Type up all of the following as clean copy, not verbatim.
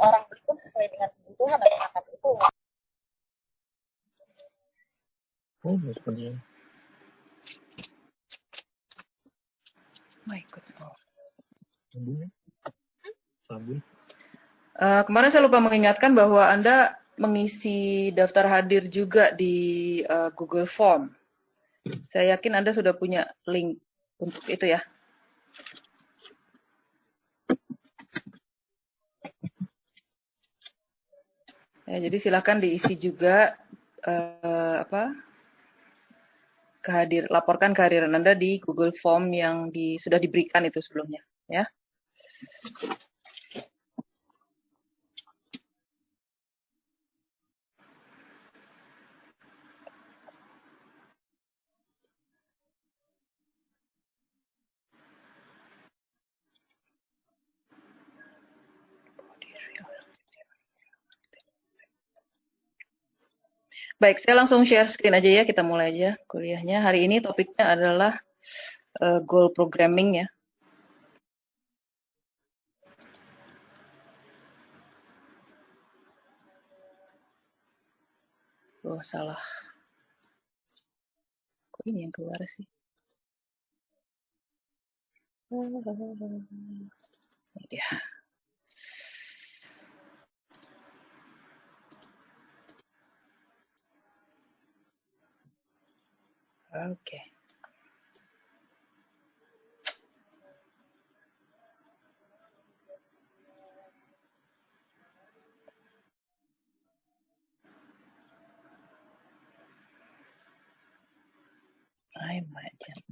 orang beli pun sesuai dengan kebutuhan masyarakat itu. Oh, seperti itu. My God. Oh. Sabun. Kemarin saya lupa mengingatkan bahwa Anda mengisi daftar hadir juga di Google Form. Saya yakin Anda sudah punya link untuk itu ya. Ya, jadi silakan diisi juga laporkan kehadiran Anda di Google Form yang sudah diberikan itu sebelumnya, ya. Baik, saya langsung share screen aja ya, kita mulai aja kuliahnya. Hari ini topiknya adalah goal programming ya. Oh, salah. Kok ini yang keluar sih? Ini dia. Oke. Imagine.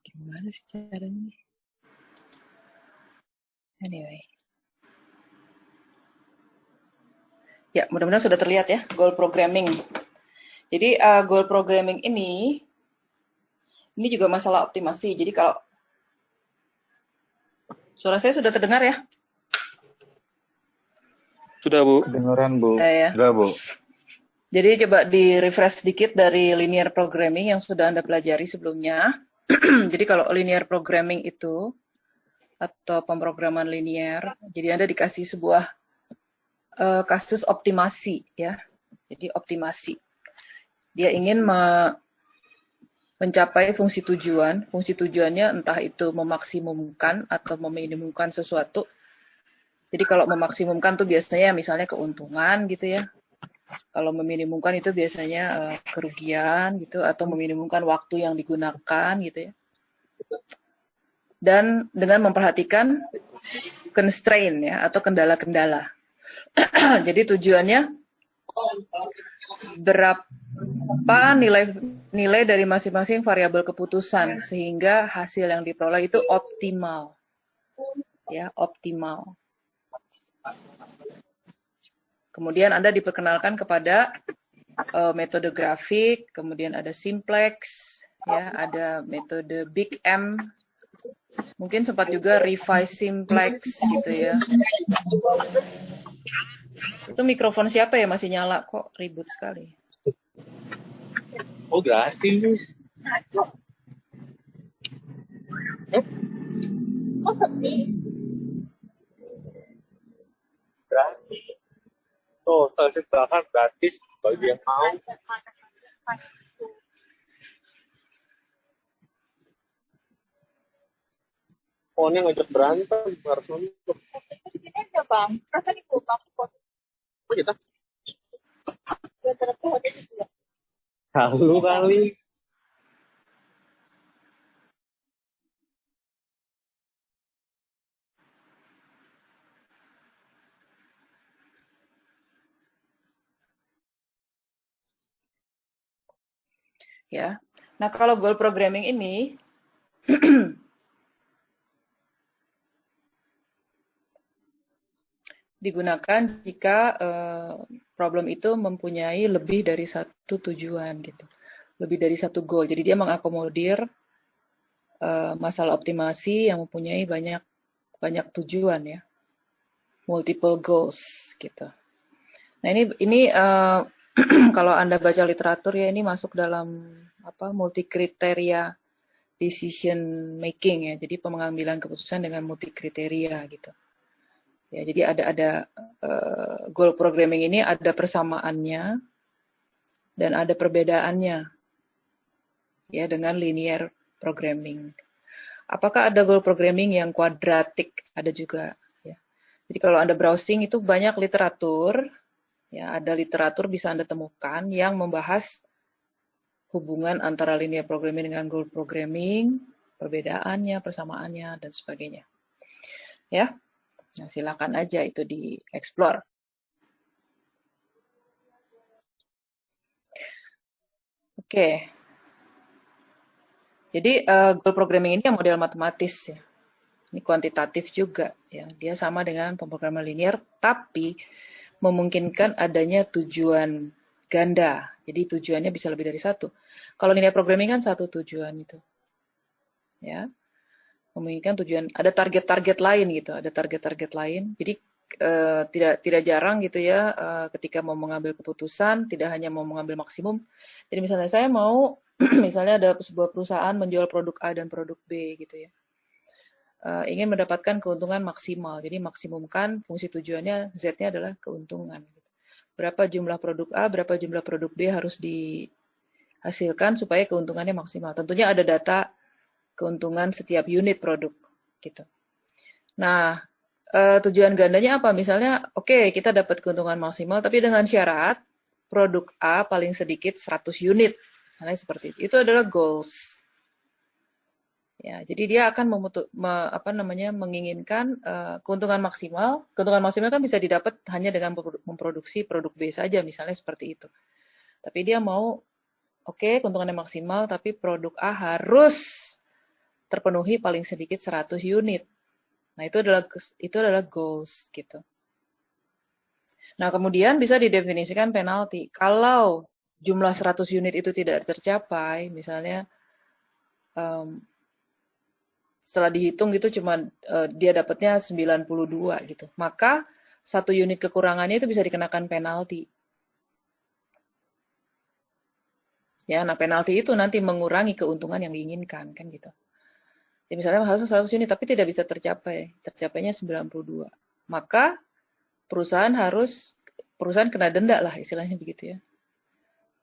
Gimana sih caranya? Anyway. Ya, mudah-mudahan sudah terlihat ya, goal programming. Jadi, goal programming ini juga masalah optimasi. Jadi kalau suara saya sudah terdengar ya? Sudah, Bu. Kedengaran, Bu. Ya. Sudah, Bu. Jadi coba di-refresh sedikit dari linear programming yang sudah Anda pelajari sebelumnya. Jadi kalau linear programming itu, atau pemrograman linear, jadi Anda dikasih sebuah kasus optimasi ya. Jadi optimasi. Dia ingin mencapai fungsi tujuan. Fungsi tujuannya entah itu memaksimumkan atau meminimumkan sesuatu. Jadi kalau memaksimumkan tuh biasanya misalnya keuntungan gitu ya. Kalau meminimumkan itu biasanya kerugian gitu, atau meminimumkan waktu yang digunakan gitu ya. Dan dengan memperhatikan constraint ya, atau kendala-kendala. Jadi tujuannya berapa nilai dari masing-masing variabel keputusan sehingga hasil yang diperoleh itu optimal. Ya, optimal. Kemudian Anda diperkenalkan kepada metode grafik, kemudian ada simplex, ya, ada metode big M, mungkin sempat juga revise simplex gitu ya. Itu mikrofon siapa ya masih nyala kok ribut sekali. Oh, gratis. Oh, sepi. Gratis. Tuh, saya silakan gratis bagi yang mau. Oh, ini ngajak berantem harus nonton. Ini aja bang, rasa nih gue bang. Oh, kita? Gue tertuh aja gitu ya. Halu kali. Ya. Nah, kalau goal programming ini digunakan jika problem itu mempunyai lebih dari satu tujuan gitu. Lebih dari satu goal. Jadi dia mengakomodir masalah optimasi yang mempunyai banyak tujuan ya. Multiple goals gitu. Nah, ini kalau Anda baca literatur ya, ini masuk dalam multi kriteria decision making ya. Jadi pengambilan keputusan dengan multi kriteria gitu. Ya, jadi ada goal programming ini ada persamaannya dan ada perbedaannya ya dengan linear programming. Apakah ada goal programming yang kuadratik? Ada juga ya. Jadi kalau Anda browsing itu banyak literatur ya, ada literatur bisa Anda temukan yang membahas hubungan antara linear programming dengan goal programming, perbedaannya, persamaannya dan sebagainya. Ya. Nah, silakan aja itu di-explore. Oke. Jadi goal programming ini model matematis ya. Ini kuantitatif juga ya. Dia sama dengan pemrograman linear tapi memungkinkan adanya tujuan ganda. Jadi tujuannya bisa lebih dari satu. Kalau linear programming kan satu tujuan itu. Ya. Memungkinkan tujuan, ada target-target lain gitu, ada target-target lain. Jadi tidak jarang gitu ya ketika mau mengambil keputusan, tidak hanya mau mengambil maksimum. Jadi misalnya saya mau, misalnya ada sebuah perusahaan menjual produk A dan produk B gitu ya. Ingin mendapatkan keuntungan maksimal, jadi maksimumkan fungsi tujuannya, Z-nya adalah keuntungan. Berapa jumlah produk A, berapa jumlah produk B harus dihasilkan supaya keuntungannya maksimal. Tentunya ada data keuntungan setiap unit produk gitu. Nah, tujuan gandanya apa? Misalnya, oke, kita dapat keuntungan maksimal tapi dengan syarat produk A paling sedikit 100 unit. Misalnya seperti itu. Itu adalah goals. Ya, jadi dia akan menginginkan keuntungan maksimal. Keuntungan maksimal kan bisa didapat hanya dengan memproduksi produk B saja, misalnya seperti itu. Tapi dia mau, oke, keuntungannya maksimal tapi produk A harus terpenuhi paling sedikit 100 unit. Nah, itu adalah goals gitu. Nah, kemudian bisa didefinisikan penalti. Kalau jumlah 100 unit itu tidak tercapai, misalnya setelah dihitung gitu cuma dia dapatnya 92 gitu. Maka 1 unit kekurangannya itu bisa dikenakan penalti. Ya, nah penalti itu nanti mengurangi keuntungan yang diinginkan kan gitu. Jadi misalnya harus 100 unit tapi tidak bisa tercapai, tercapainya 92. Maka perusahaan kena denda lah istilahnya begitu ya.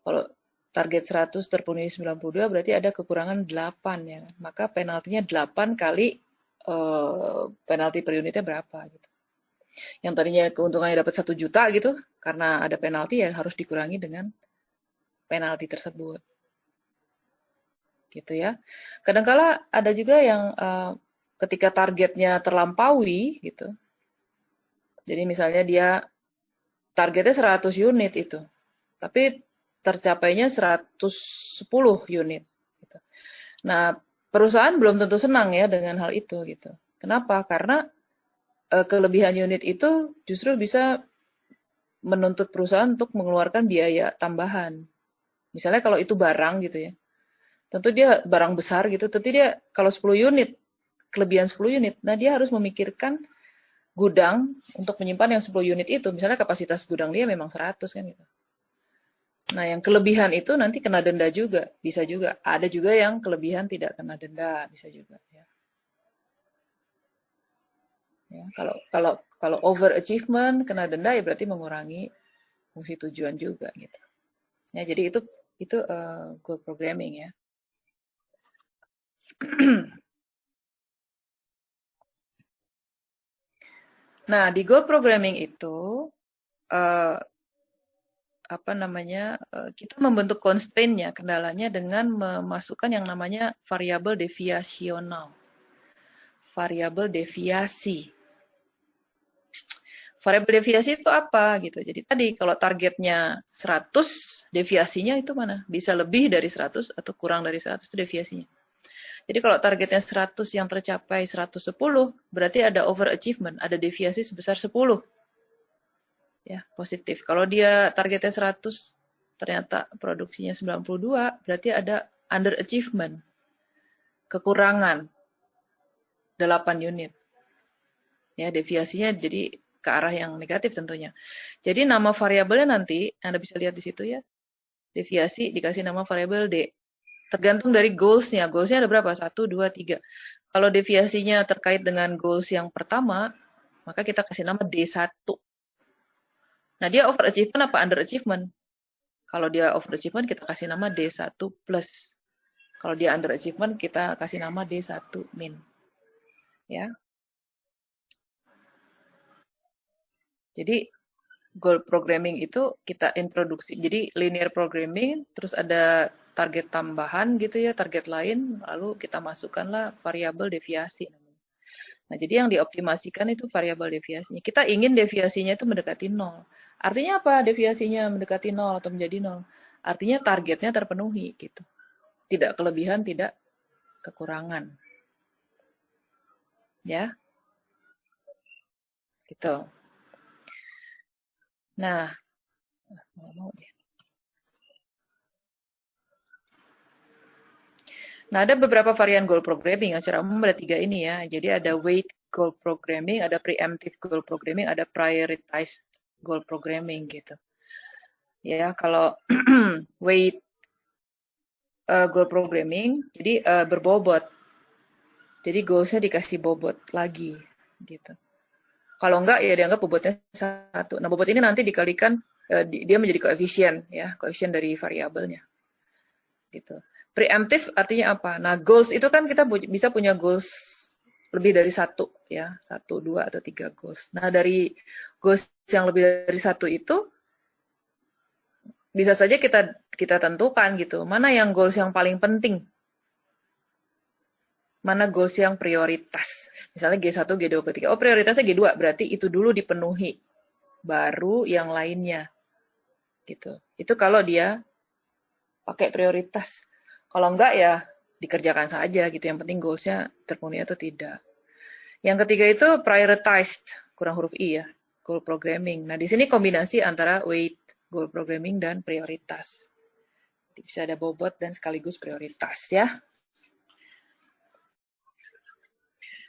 Kalau target 100 terpenuhi 92 berarti ada kekurangan 8 ya. Maka penaltinya 8 kali penalti per unitnya berapa gitu. Yang tadinya keuntungannya dapat 1 juta gitu, karena ada penalti ya harus dikurangi dengan penalti tersebut. Gitu ya. Kadangkala ada juga yang ketika targetnya terlampaui gitu. Jadi misalnya dia targetnya 100 unit itu. Tapi tercapainya 110 unit gitu. Nah, perusahaan belum tentu senang ya dengan hal itu gitu. Kenapa? Karena kelebihan unit itu justru bisa menuntut perusahaan untuk mengeluarkan biaya tambahan. Misalnya kalau itu barang gitu ya. Tentu dia barang besar gitu, tentu dia kalau 10 unit, kelebihan 10 unit, nah dia harus memikirkan gudang untuk menyimpan yang 10 unit itu. Misalnya kapasitas gudang dia memang 100 kan gitu. Nah yang kelebihan itu nanti kena denda juga, bisa juga. Ada juga yang kelebihan tidak kena denda, bisa juga. Ya. Ya, kalau overachievement kena denda ya berarti mengurangi fungsi tujuan juga gitu. Ya jadi itu goal programming ya. Nah, di goal programming itu kita membentuk constraint-nya, kendalanya dengan memasukkan yang namanya variabel deviasional. Variabel deviasi. Variabel deviasi itu apa gitu. Jadi tadi kalau targetnya 100, deviasinya itu mana? Bisa lebih dari 100 atau kurang dari 100 itu deviasinya. Jadi kalau targetnya 100 yang tercapai 110, berarti ada overachievement, ada deviasi sebesar 10. Ya, positif. Kalau dia targetnya 100, ternyata produksinya 92, berarti ada underachievement, kekurangan 8 unit. Ya, deviasinya jadi ke arah yang negatif tentunya. Jadi nama variabelnya nanti, Anda bisa lihat di situ ya, deviasi dikasih nama variabel D. Tergantung dari goals-nya. Goals-nya ada berapa? 1, 2, 3. Kalau deviasinya terkait dengan goals yang pertama, maka kita kasih nama D1. Nah, dia overachievement apa underachievement? Kalau dia overachievement, kita kasih nama D1 plus. Kalau dia underachievement, kita kasih nama D1 min. Ya. Jadi, goal programming itu kita introduksi. Jadi, linear programming, terus ada target tambahan gitu ya, target lain, lalu kita masukkanlah variabel deviasi. Nah, jadi yang dioptimasikan itu variabel deviasinya. Kita ingin deviasinya itu mendekati 0. Artinya apa deviasinya mendekati 0 atau menjadi 0? Artinya targetnya terpenuhi gitu. Tidak kelebihan, tidak kekurangan. Ya. Gitu. Nah, ada beberapa varian goal programming. Secara umum ada 3 ini ya. Jadi ada weight goal programming, ada preemptive goal programming, ada prioritized goal programming gitu. Ya, kalau weight goal programming, jadi berbobot. Jadi goalsnya dikasih bobot lagi gitu. Kalau enggak ya dianggap bobotnya 1. Nah, bobot ini nanti dikalikan dia menjadi koefisien ya, koefisien dari variabelnya. Gitu. Preemptive artinya apa? Nah, goals itu kan kita bisa punya goals lebih dari 1 ya, 1, 2 atau 3 goals. Nah, dari goals yang lebih dari 1 itu bisa saja kita tentukan gitu. Mana yang goals yang paling penting? Mana goals yang prioritas? Misalnya G1, G2, G3. Oh, prioritasnya G2, berarti itu dulu dipenuhi. Baru yang lainnya. Gitu. Itu kalau dia pakai prioritas. Kalau enggak ya dikerjakan saja gitu. Yang penting goals-nya terpenuhi atau tidak. Yang ketiga itu prioritized, kurang huruf I ya, goal programming. Nah, di sini kombinasi antara weight, goal programming, dan prioritas. Bisa ada bobot dan sekaligus prioritas ya.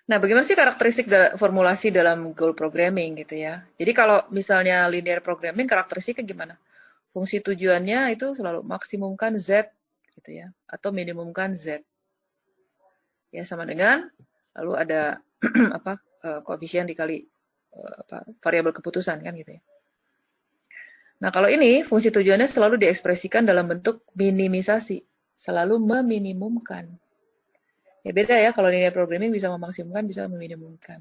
Nah, bagaimana sih karakteristik formulasi dalam goal programming gitu ya? Jadi kalau misalnya linear programming karakteristiknya gimana? Fungsi tujuannya itu selalu maksimumkan Z gitu ya, atau minimumkan Z. Ya sama dengan lalu ada apa koefisien dikali variabel keputusan kan gitu ya. Nah, kalau ini fungsi tujuannya selalu diekspresikan dalam bentuk minimisasi, selalu meminimumkan. Ya beda ya, kalau linear programming bisa memaksimumkan, bisa meminimumkan.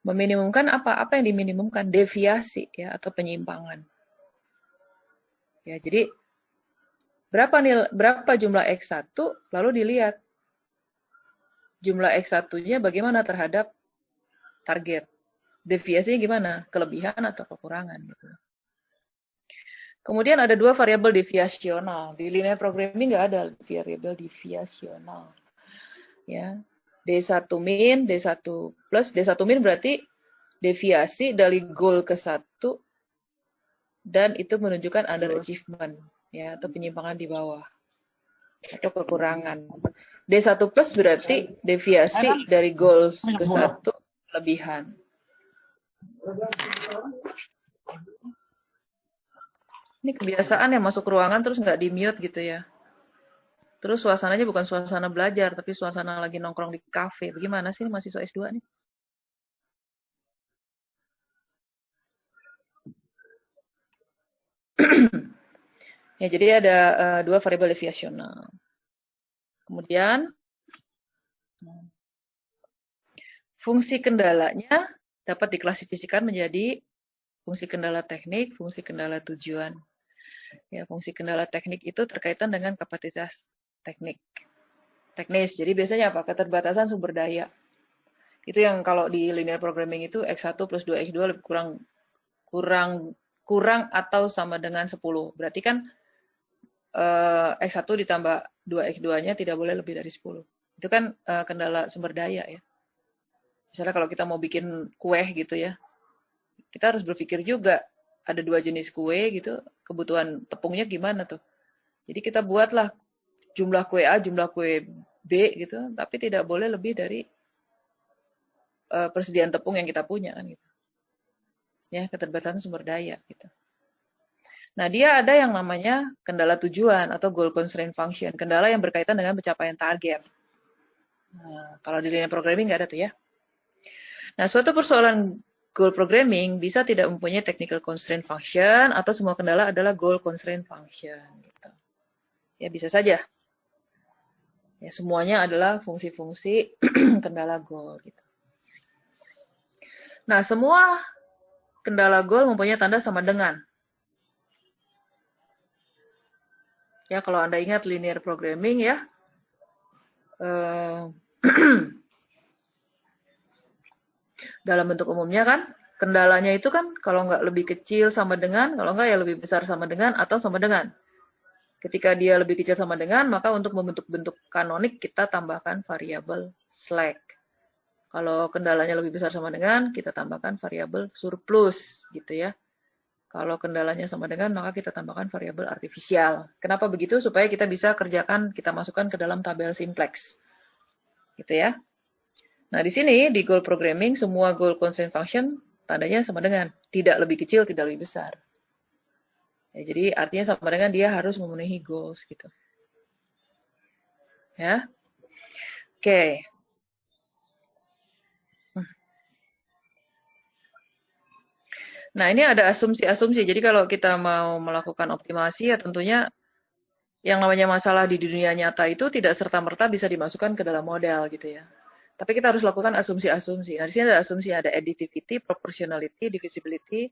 Meminimumkan apa? Apa yang diminimumkan? Deviasi ya atau penyimpangan. Ya, jadi berapa jumlah X1 lalu dilihat jumlah X1-nya bagaimana terhadap target. Deviasinya gimana? Kelebihan atau kekurangan gitu. Kemudian ada 2 variabel deviasional. Di linear programming nggak ada variabel deviasional. Ya. D1 min, D1 plus, D1 min berarti deviasi dari goal ke 1 dan itu menunjukkan underachievement ya atau penyimpangan di bawah atau kekurangan. D1 plus berarti deviasi dari goal ke 1 kelebihan. Ini kebiasaan yang masuk ruangan terus nggak di-mute gitu ya. Terus suasananya bukan suasana belajar, tapi suasana lagi nongkrong di kafe. Bagaimana sih mahasiswa S2 nih? Ya, jadi ada 2 variabel deviasional. Kemudian, fungsi kendalanya dapat diklasifikasikan menjadi fungsi kendala teknik, fungsi kendala tujuan. Ya, fungsi kendala teknik itu terkaitan dengan kapasitas teknis. Jadi biasanya apa? Keterbatasan sumber daya. Itu yang kalau di linear programming itu X1 plus 2X2 lebih kurang atau sama dengan 10. Berarti kan X1 ditambah 2X2-nya tidak boleh lebih dari 10. Itu kan kendala sumber daya ya. Misalnya kalau kita mau bikin kue gitu ya, kita harus berpikir juga ada 2 jenis kue gitu, kebutuhan tepungnya gimana tuh. Jadi kita buatlah jumlah kue A, jumlah kue B gitu, tapi tidak boleh lebih dari persediaan tepung yang kita punya kan gitu. Ya, keterbatasan sumber daya gitu. Nah, dia ada yang namanya kendala tujuan atau goal constraint function, kendala yang berkaitan dengan pencapaian target. Nah, kalau di linear programming nggak ada tuh ya. Nah, suatu persoalan goal programming bisa tidak mempunyai technical constraint function atau semua kendala adalah goal constraint function gitu. Ya bisa saja. Ya semuanya adalah fungsi-fungsi kendala goal gitu. Nah, semua kendala goal mempunyai tanda sama dengan. Ya kalau Anda ingat linear programming ya. Dalam bentuk umumnya kan, kendalanya itu kan kalau nggak lebih kecil sama dengan, kalau nggak ya lebih besar sama dengan, atau sama dengan. Ketika dia lebih kecil sama dengan, maka untuk membentuk bentuk kanonik kita tambahkan variabel slack. Kalau kendalanya lebih besar sama dengan, kita tambahkan variabel surplus gitu ya. Kalau kendalanya sama dengan, maka kita tambahkan variabel artifisial. Kenapa begitu? Supaya kita bisa kerjakan, kita masukkan ke dalam tabel simplex. Gitu ya. Nah, di sini, di goal programming, semua goal constraint function tandanya sama dengan. Tidak lebih kecil, tidak lebih besar. Ya, jadi, artinya sama dengan dia harus memenuhi goals, gitu. Ya. Oke. Nah, ini ada asumsi-asumsi. Jadi, kalau kita mau melakukan optimasi, ya tentunya yang namanya masalah di dunia nyata itu tidak serta-merta bisa dimasukkan ke dalam model, gitu ya. Tapi kita harus lakukan asumsi-asumsi. Nah, di sini ada asumsi, ada additivity, proportionality, divisibility,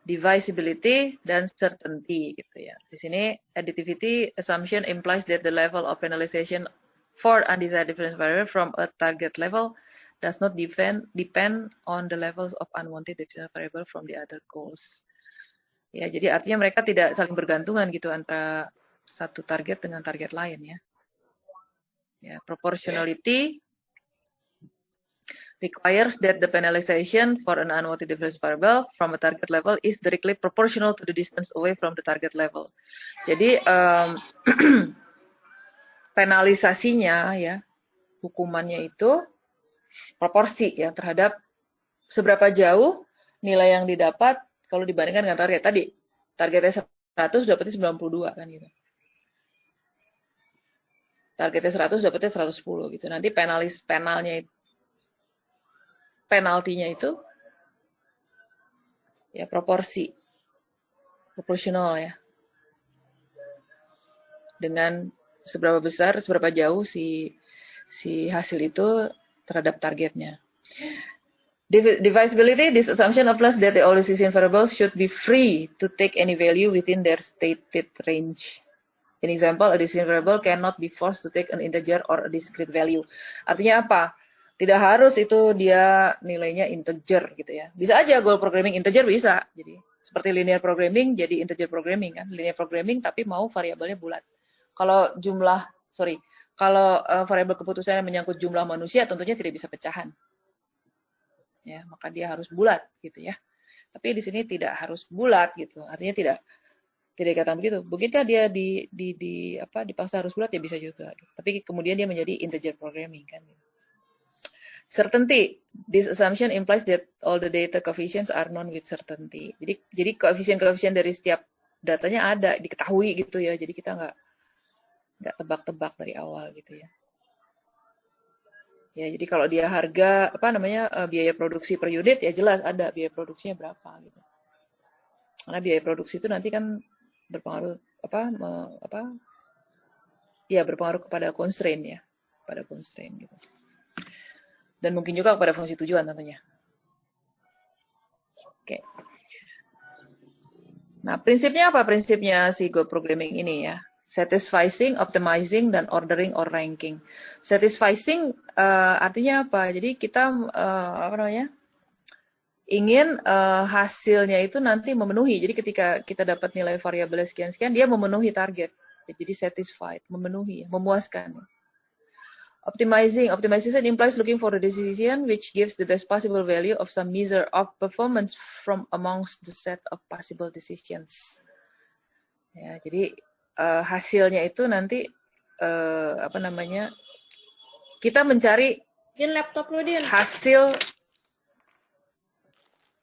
divisibility, dan certainty gitu ya. Di sini additivity assumption implies that the level of penalization for undesired difference variable from a target level does not depend on the levels of unwanted difference variable from the other goals. Ya, jadi artinya mereka tidak saling bergantungan gitu antara satu target dengan target lain ya. Ya, proportionality requires that the penalization for an unwanted difference variable from a target level is directly proportional to the distance away from the target level. Jadi penalisasinya ya, hukumannya itu proporsi ya terhadap seberapa jauh nilai yang didapat kalau dibandingkan dengan target tadi. Targetnya 100 dapatnya 92 kan gitu. Targetnya 100 dapatnya 110 gitu. Nanti penaltinya itu ya proporsional ya. Dengan seberapa besar, seberapa jauh si hasil itu terhadap targetnya. Divisibility, this assumption applies that the all decision variables should be free to take any value within their stated range. In example, a decision variable cannot be forced to take an integer or a discrete value. Artinya apa? Tidak harus itu dia nilainya integer gitu ya. Bisa aja goal programming integer bisa. Jadi seperti linear programming jadi integer programming kan. Linear programming tapi mau variabelnya bulat. Kalau variabel keputusan yang menyangkut jumlah manusia tentunya tidak bisa pecahan. Ya, maka dia harus bulat gitu ya. Tapi di sini tidak harus bulat gitu. Artinya tidak dikatakan begitu. Mungkinkah dia dipaksa harus bulat ya bisa juga. Gitu. Tapi kemudian dia menjadi integer programming kan. Certainty. This assumption implies that all the data coefficients are known with certainty. Jadi koefisien-koefisien dari setiap datanya ada, diketahui gitu ya. Jadi kita nggak tebak-tebak dari awal gitu ya. Ya, jadi kalau dia harga biaya produksi per unit ya jelas ada biaya produksinya berapa gitu. Karena biaya produksi itu nanti kan berpengaruh berpengaruh kepada constraint ya, pada constraint gitu. Dan mungkin juga kepada fungsi tujuan tentunya. Oke. Nah, prinsipnya apa? Prinsipnya si goal programming ini ya. Satisfying, optimizing, dan ordering or ranking. Satisfying artinya apa? Jadi kita ingin hasilnya itu nanti memenuhi. Jadi ketika kita dapat nilai variabel sekian-sekian, dia memenuhi target. Jadi satisfied, memenuhi, memuaskan. Optimization implies looking for a decision which gives the best possible value of some measure of performance from amongst the set of possible decisions. Ya, jadi hasilnya itu nanti kita mencari hasil.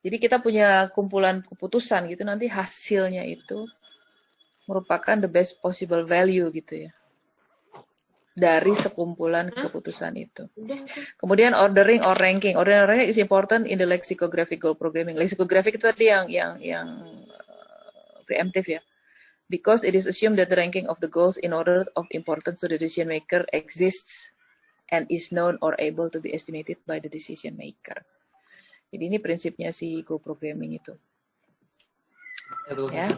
Jadi kita punya kumpulan keputusan gitu, nanti hasilnya itu merupakan the best possible value gitu ya. dari sekumpulan keputusan itu. Kemudian ordering or ranking. Ordering or ranking is important in the lexicographic goal programming. Lexicographic itu tadi yang preemptive ya. Because it is assumed that the ranking of the goals in order of importance to the decision maker exists and is known or able to be estimated by the decision maker. Jadi ini prinsipnya si goal programming itu. Ya.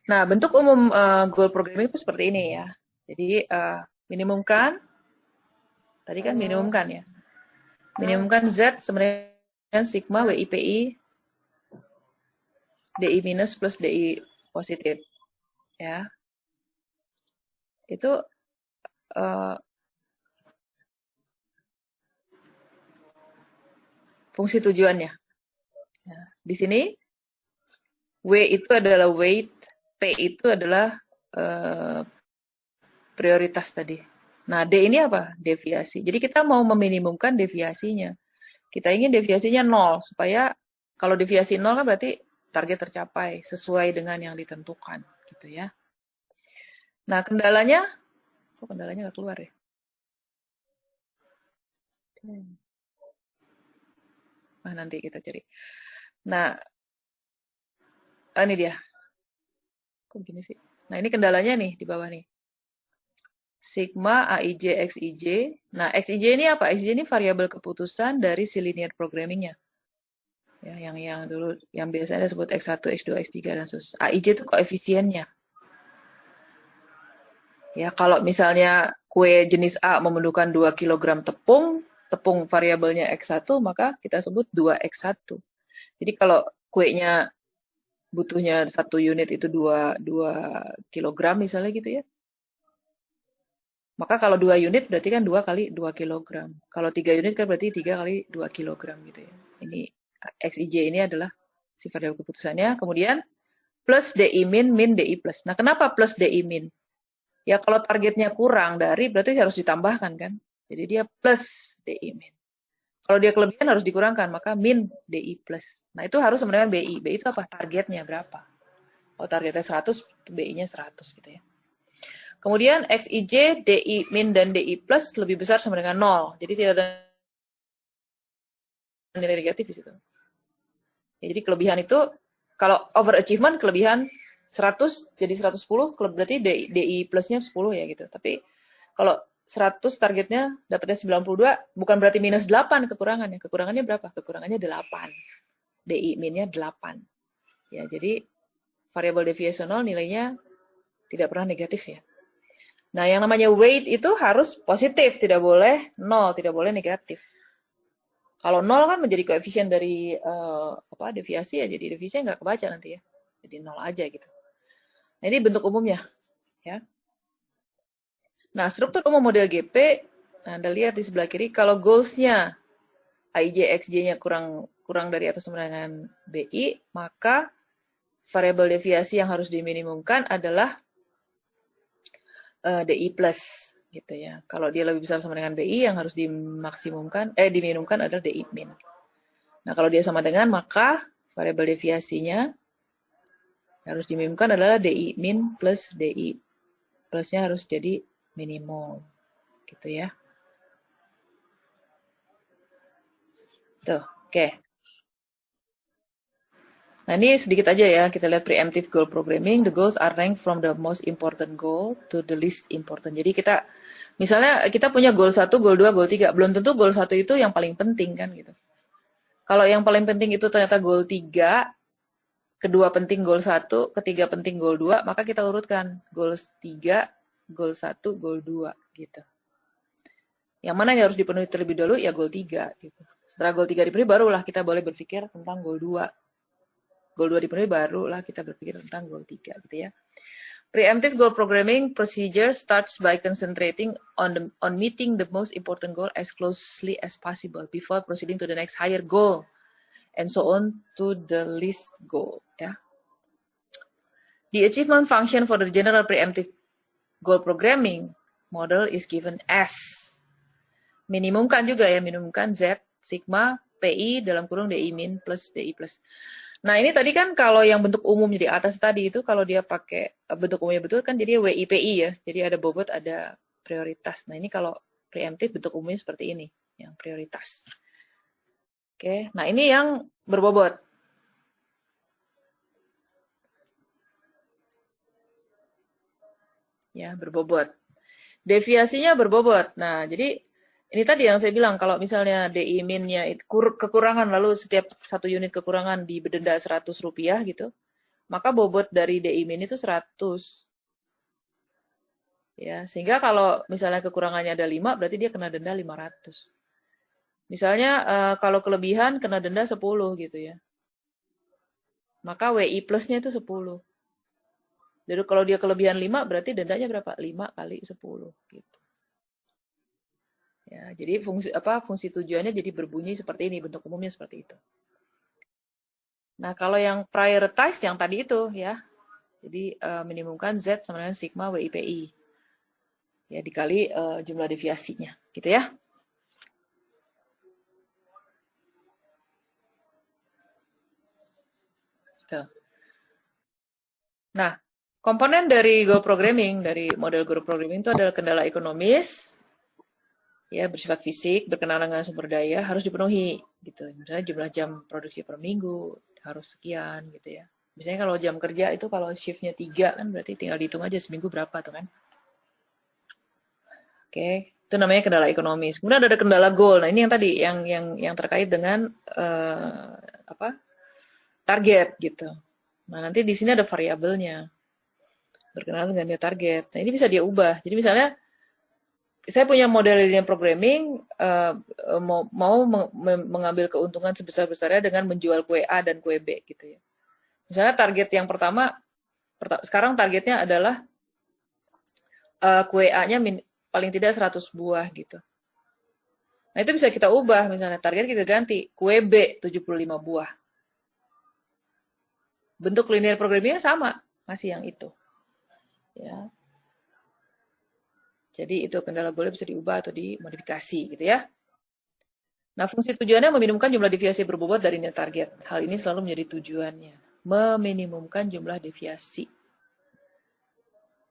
Nah, bentuk umum goal programming itu seperti ini ya. Jadi minimumkan, tadi kan minimumkan ya. Minimumkan Z sebenarnya sigma WIPI DI minus plus DI positif, ya. Itu fungsi tujuannya. Ya. Di sini W itu adalah weight, P itu adalah prioritas tadi. Nah, D ini apa? Deviasi. Jadi kita mau meminimumkan deviasinya. Kita ingin deviasinya 0 supaya kalau deviasi 0 kan berarti target tercapai sesuai dengan yang ditentukan, gitu ya. Nah, kendalanya, kok kendalanya nggak keluar ya? Nah, nanti kita cari. Nah, ini dia. Kok gini sih? Nah, ini kendalanya nih di bawah nih. Sigma AIJ XIJ. Nah, XIJ ini apa? XIJ ini variabel keputusan dari si linear programming-nya. Ya, yang dulu yang biasanya disebut X1, X2, X3 dan seterusnya. AIJ itu koefisiennya. Ya, kalau misalnya kue jenis A memerlukan 2 kg tepung variabelnya X1, maka kita sebut 2X1. Jadi kalau kuenya butuhnya 1 unit itu 2 kg misalnya gitu ya. Maka kalau 2 unit berarti kan 2 kali 2 kg. Kalau 3 unit kan berarti 3 kali 2 kg gitu ya. Ini XIJ ini adalah si variabel keputusannya. Kemudian plus DI min, min DI plus. Nah, kenapa plus DI min? Ya kalau targetnya kurang dari berarti harus ditambahkan kan. Jadi dia plus DI min. Kalau dia kelebihan harus dikurangkan, maka min DI plus. Nah, itu harus sama dengan BI. BI itu apa? Targetnya berapa? Kalau targetnya 100, BI-nya 100 gitu ya. Kemudian XIJ, DI min dan DI plus lebih besar sama dengan 0. Jadi tidak ada nilai negatif di situ. Ya, jadi kelebihan itu, kalau overachievement kelebihan 100 jadi 110, berarti DI plusnya 10 ya gitu. Tapi kalau 100 targetnya dapatnya 92, bukan berarti minus 8 kekurangannya. Kekurangannya berapa? Kekurangannya 8. DI minnya 8. Ya, jadi variabel deviational nilainya tidak pernah negatif ya. Nah, yang namanya weight itu harus positif, tidak boleh 0, tidak boleh negatif. Kalau 0 kan menjadi koefisien dari deviasi ya, jadi deviasinya nggak kebaca nanti ya. Jadi 0 aja gitu. Nah, ini bentuk umumnya ya. Nah, struktur umum model GP, nah, Anda lihat di sebelah kiri, kalau goals-nya AIJ, XJ-nya kurang dari atau sama dengan BI, maka variabel deviasi yang harus diminimumkan adalah DI plus gitu ya. Kalau dia lebih besar sama dengan BI, yang harus diminimumkan adalah DI min. Nah, kalau dia sama dengan, maka variabel deviasinya harus diminimumkan adalah DI min plus DI plusnya harus jadi minimum gitu ya. Tuh, oke. Nah, ini sedikit aja ya, kita lihat preemptive goal programming. The goals are ranked from the most important goal to the least important. Jadi kita, misalnya kita punya goal 1, goal 2, goal 3. Belum tentu goal 1 itu yang paling penting kan gitu. Kalau yang paling penting itu ternyata goal 3, kedua penting goal 1, ketiga penting goal 2, maka kita urutkan goal 3, goal 1, goal 2 gitu. Yang mana yang harus dipenuhi terlebih dahulu? Ya goal 3 gitu. Setelah goal 3 dipenuhi, barulah kita boleh berpikir tentang goal 2. Goal 2 dipenuhi, barulah kita berpikir tentang goal 3 gitu ya. Preemptive goal programming procedure starts by concentrating on meeting the most important goal as closely as possible before proceeding to the next higher goal and so on to the least goal ya. The achievement function for the general preemptive goal programming model is given as minimumkan juga ya, minimumkan Z sigma PI dalam kurung DI min plus DI plus. Nah, ini tadi kan kalau yang bentuk umum di atas tadi itu kalau dia pakai bentuk umumnya betul kan jadi WIPI ya. Jadi ada bobot, ada prioritas. Nah, ini kalau preemptif bentuk umumnya seperti ini, yang prioritas. Oke, nah ini yang berbobot. Ya, berbobot. Deviasinya berbobot. Nah, jadi ini tadi yang saya bilang, kalau misalnya DI min-nya kekurangan, lalu setiap satu unit kekurangan didenda Rp100 gitu, maka bobot dari DI min itu 100. Ya, sehingga kalau misalnya kekurangannya ada 5, berarti dia kena denda 500. Misalnya kalau kelebihan kena denda 10 gitu ya. Maka WI plusnya itu 10. Jadi kalau dia kelebihan 5, berarti dendanya berapa? 5 kali 10 gitu. Ya, jadi fungsi tujuannya jadi berbunyi seperti ini, bentuk umumnya seperti itu. Nah, kalau yang prioritize yang tadi itu ya. Jadi minimumkan Z sama dengan sigma WIPI. Ya, dikali jumlah deviasinya, gitu ya. Tuh. Nah, komponen dari goal programming, dari model goal programming itu adalah kendala ekonomis, ya bersifat fisik, berkenaan dengan sumber daya harus dipenuhi, gitu. Misalnya jumlah jam produksi per minggu harus sekian, gitu ya. Misalnya kalau jam kerja itu kalau shiftnya 3 kan berarti tinggal dihitung aja seminggu berapa tuh kan. Oke, itu namanya kendala ekonomis. Kemudian ada kendala goal. Nah ini yang tadi yang terkait dengan target gitu. Nah nanti di sini ada variabelnya berkenaan dengan target. Nah ini bisa dia ubah. Jadi misalnya saya punya model linear programming mau mengambil keuntungan sebesar-besarnya dengan menjual kue A dan kue B gitu ya. Misalnya target yang pertama sekarang targetnya adalah kue A-nya paling tidak 100 buah gitu. Nah, itu bisa kita ubah, misalnya target kita ganti, kue B 75 buah. Bentuk linear programmingnya sama, masih yang itu. Ya. Jadi itu kendala goalnya bisa diubah atau dimodifikasi gitu ya. Nah, fungsi tujuannya meminimumkan jumlah deviasi berbobot dari nilai target. Hal ini selalu menjadi tujuannya, meminimumkan jumlah deviasi.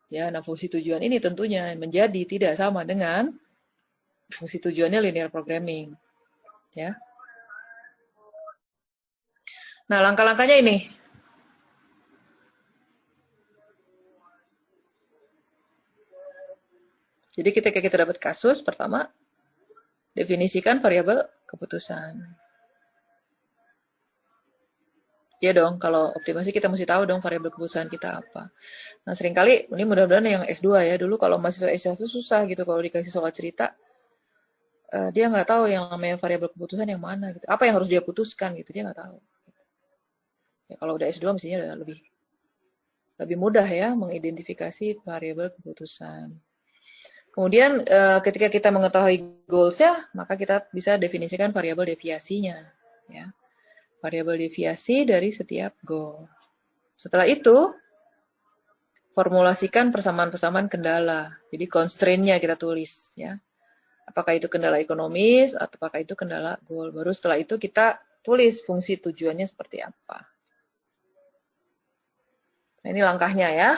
Ya, nah fungsi tujuan ini tentunya menjadi tidak sama dengan fungsi tujuannya linear programming. Ya. Nah, langkah-langkahnya ini. Jadi ketika kita dapat kasus, pertama, definisikan variabel keputusan. Ya dong, kalau optimasi kita mesti tahu dong variabel keputusan kita apa. Nah, seringkali, ini mudah-mudahan yang S2 ya, dulu kalau mahasiswa S1 susah gitu, kalau dikasih soal cerita, dia nggak tahu yang namanya variabel keputusan yang mana gitu. Apa yang harus dia putuskan gitu, dia nggak tahu. Ya, kalau udah S2 mestinya udah lebih mudah ya mengidentifikasi variabel keputusan. Kemudian ketika kita mengetahui goals-nya, maka kita bisa definisikan variabel deviasinya. Ya. Variabel deviasi dari setiap goal. Setelah itu, formulasikan persamaan-persamaan kendala. Jadi constraint-nya kita tulis. Ya. Apakah itu kendala ekonomis, atau apakah itu kendala goal. Baru setelah itu kita tulis fungsi tujuannya seperti apa. Nah, ini langkahnya ya.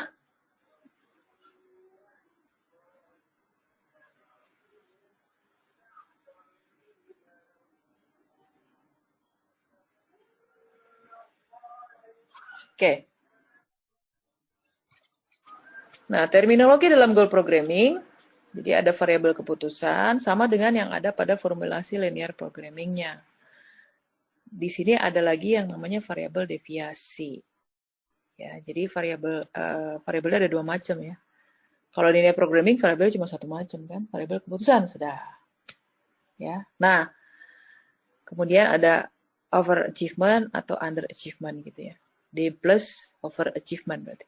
Oke. Nah, terminologi dalam goal programming, jadi ada variabel keputusan sama dengan yang ada pada formulasi linear programming-nya. Di sini ada lagi yang namanya variabel deviasi. Ya, jadi variabelnya ada 2 macam ya. Kalau linear programming variabelnya cuma 1 macam kan, variabel keputusan sudah. Ya. Nah, kemudian ada overachievement atau underachievement gitu ya. D plus overachievement berarti.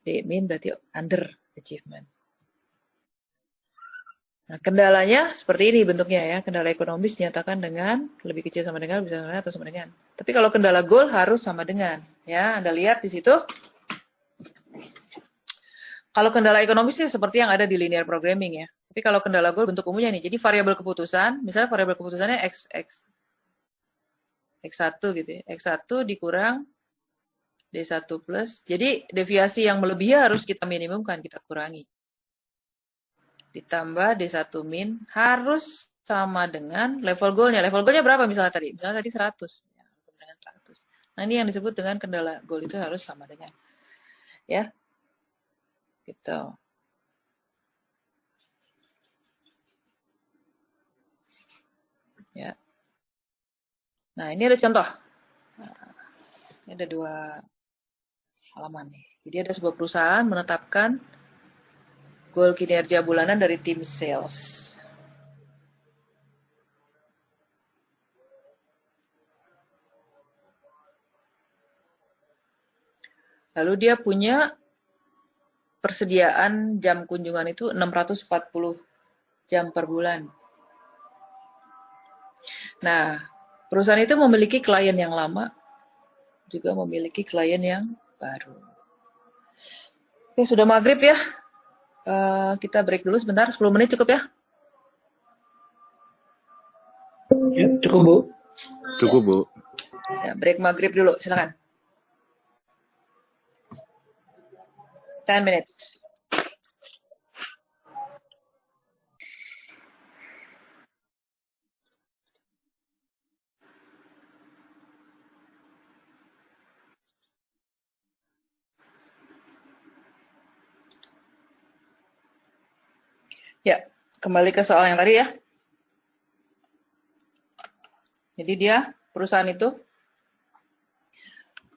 D min berarti underachievement. Nah, kendalanya seperti ini bentuknya ya. Kendala ekonomis dinyatakan dengan lebih kecil sama dengan, lebih sama dengan, atau sama dengan. Tapi kalau kendala goal harus sama dengan. Ya, Anda lihat di situ. Kalau kendala ekonomis ini seperti yang ada di linear programming ya. Tapi kalau kendala goal bentuk umumnya nih. Jadi variabel keputusan, misalnya variabel keputusannya X1 gitu ya. X1 dikurang D1 plus. Jadi deviasi yang melebihi harus kita minimumkan, kita kurangi. Ditambah D1 min harus sama dengan level goalnya. Level goalnya berapa misalnya tadi? Misalnya tadi 100. Ya, sama dengan 100. Nah ini yang disebut dengan kendala goal itu harus sama dengan. Ya, gitu. Ya. Nah ini ada contoh. Ini ada 2 halaman nih. Jadi ada sebuah perusahaan menetapkan goal kinerja bulanan dari tim sales. Lalu dia punya persediaan jam kunjungan itu 640 jam per bulan. Nah, perusahaan itu memiliki klien yang lama, juga memiliki klien yang baru. Oke, sudah maghrib ya. Kita break dulu sebentar, 10 menit cukup ya? Ya, cukup, Bu. Cukup, Bu. Ya, break maghrib dulu, silakan. 10 minutes. Ya, kembali ke soal yang tadi ya. Jadi dia, perusahaan itu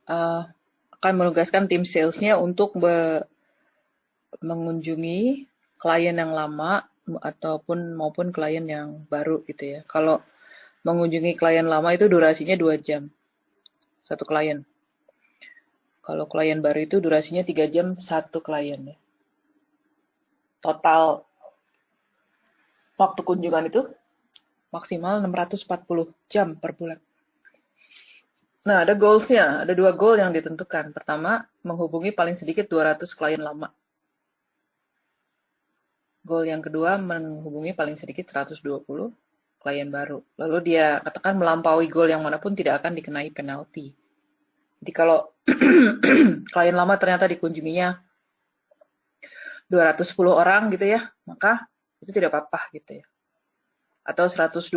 akan menugaskan tim salesnya untuk mengunjungi klien yang lama ataupun maupun klien yang baru gitu ya. Kalau mengunjungi klien lama itu durasinya 2 jam. Satu klien. Kalau klien baru itu durasinya 3 jam satu klien ya. Total waktu kunjungan itu maksimal 640 jam per bulan. Nah, ada goals-nya. Ada 2 goal yang ditentukan. Pertama, menghubungi paling sedikit 200 klien lama. Goal yang kedua, menghubungi paling sedikit 120 klien baru. Lalu dia katakan melampaui goal yang manapun tidak akan dikenai penalti. Jadi kalau klien lama ternyata dikunjunginya 210 orang gitu ya, maka itu tidak apa-apa gitu ya. Atau 125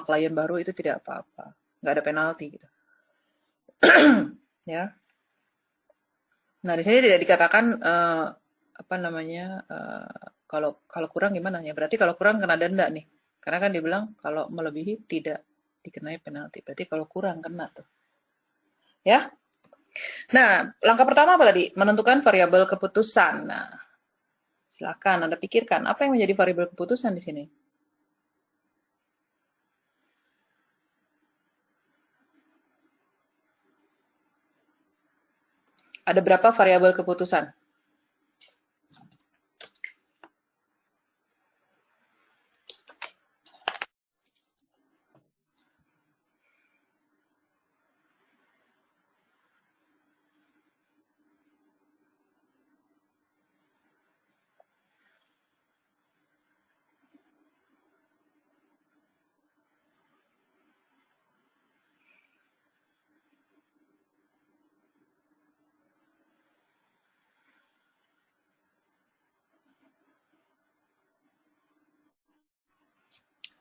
klien baru itu tidak apa-apa. Nggak ada penalti gitu. Ya. Nah, di sini tidak dikatakan kalau kurang gimana ya? Berarti kalau kurang kena denda nih. Karena kan dibilang kalau melebihi tidak dikenai penalti. Berarti kalau kurang kena tuh. Ya. Nah, langkah pertama apa tadi? Menentukan variabel keputusan. Nah, silakan Anda pikirkan apa yang menjadi variabel keputusan di sini. Ada berapa variabel keputusan?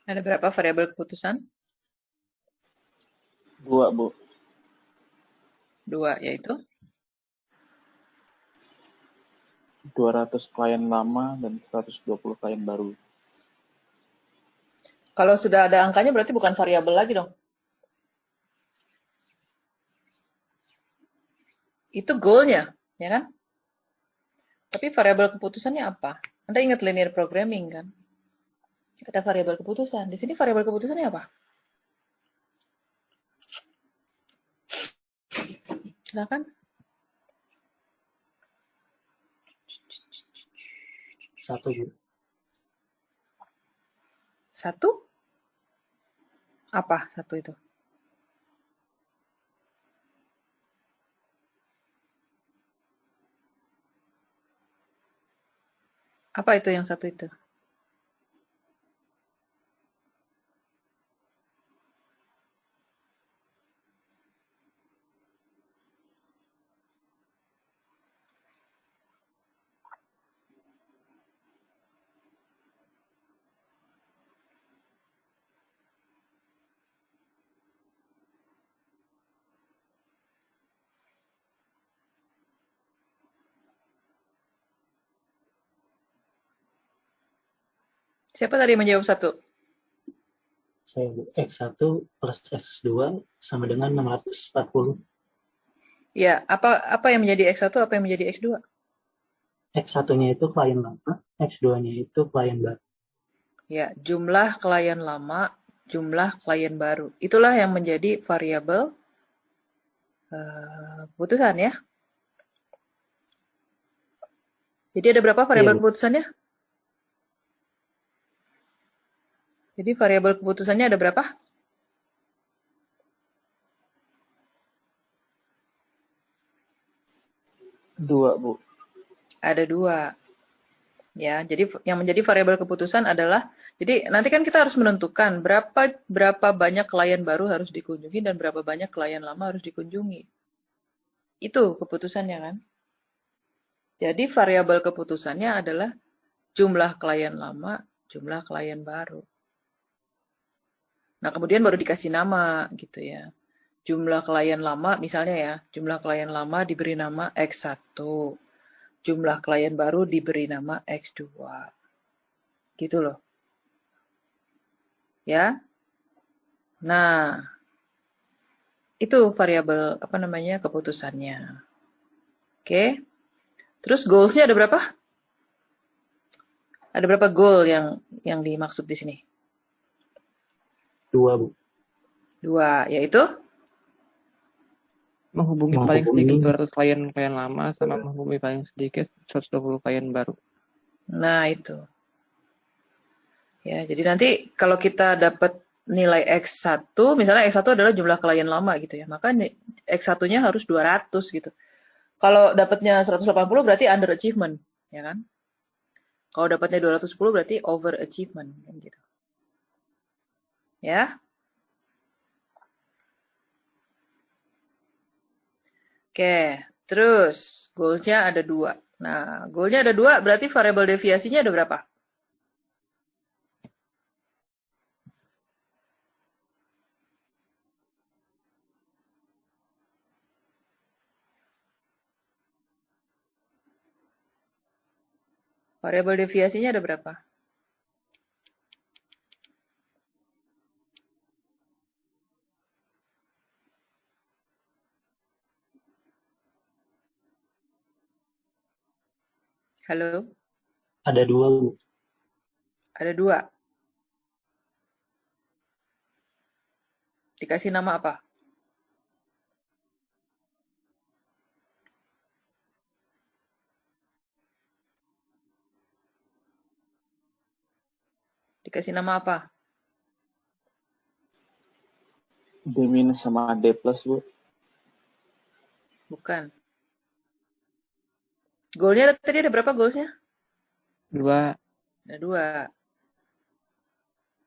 Ada berapa variabel keputusan? 2, Bu. 2, yaitu 200 klien lama dan 120 klien baru. kalau sudah ada angkanya berarti bukan variabel lagi dong. Itu goal-nya, ya kan? Tapi variabel keputusannya apa? Anda ingat linear programming kan? Ada variabel keputusan. Di sini variabel keputusannya apa? Silakan. 1, Bu. 1? Apa 1 itu? Apa itu yang 1 itu? Siapa tadi menjawab satu? Saya X1 plus X2 sama dengan 640. Ya, apa yang menjadi X1, apa yang menjadi X2? X1-nya itu klien lama, X2-nya itu klien baru. Ya, jumlah klien lama, jumlah klien baru. Itulah yang menjadi variabel keputusan ya. Jadi ada berapa variabel Iya, Bu. keputusannya? Jadi variabel keputusannya ada berapa? Dua, Bu. Ada 2. Ya, jadi yang menjadi variabel keputusan adalah, jadi nanti kan kita harus menentukan berapa banyak klien baru harus dikunjungi dan berapa banyak klien lama harus dikunjungi. Itu keputusannya kan. Jadi variabel keputusannya adalah jumlah klien lama, jumlah klien baru. Nah, kemudian baru dikasih nama gitu ya. Jumlah klien lama misalnya ya, jumlah klien lama diberi nama X1. Jumlah klien baru diberi nama X2. Gitu loh. Ya. Nah, itu variabel apa namanya keputusannya. Oke. Terus goals-nya ada berapa? Ada berapa goal yang dimaksud di sini? 2, Bu. 2, yaitu Menghubungi paling sedikit 200 klien lama sama menghubungi paling sedikit 120 klien baru. nah itu. Ya, jadi nanti kalau kita dapat nilai X1, misalnya X1 adalah jumlah klien lama gitu ya, maka X1-nya harus 200 gitu. Kalau dapatnya 180 berarti underachievement, ya kan? Kalau dapatnya 210 berarti overachievement gitu. Ya. Oke, terus goalnya ada 2. Nah, goalnya ada 2 berarti variabel deviasinya ada berapa? Variabel deviasinya ada berapa? Halo? Ada 2, Bu. Ada 2. Dikasih nama apa? Dikasih nama apa? D minus sama D plus, Bu. Bukan. Goalnya tadi ada berapa goalsnya? 2. Ada 2.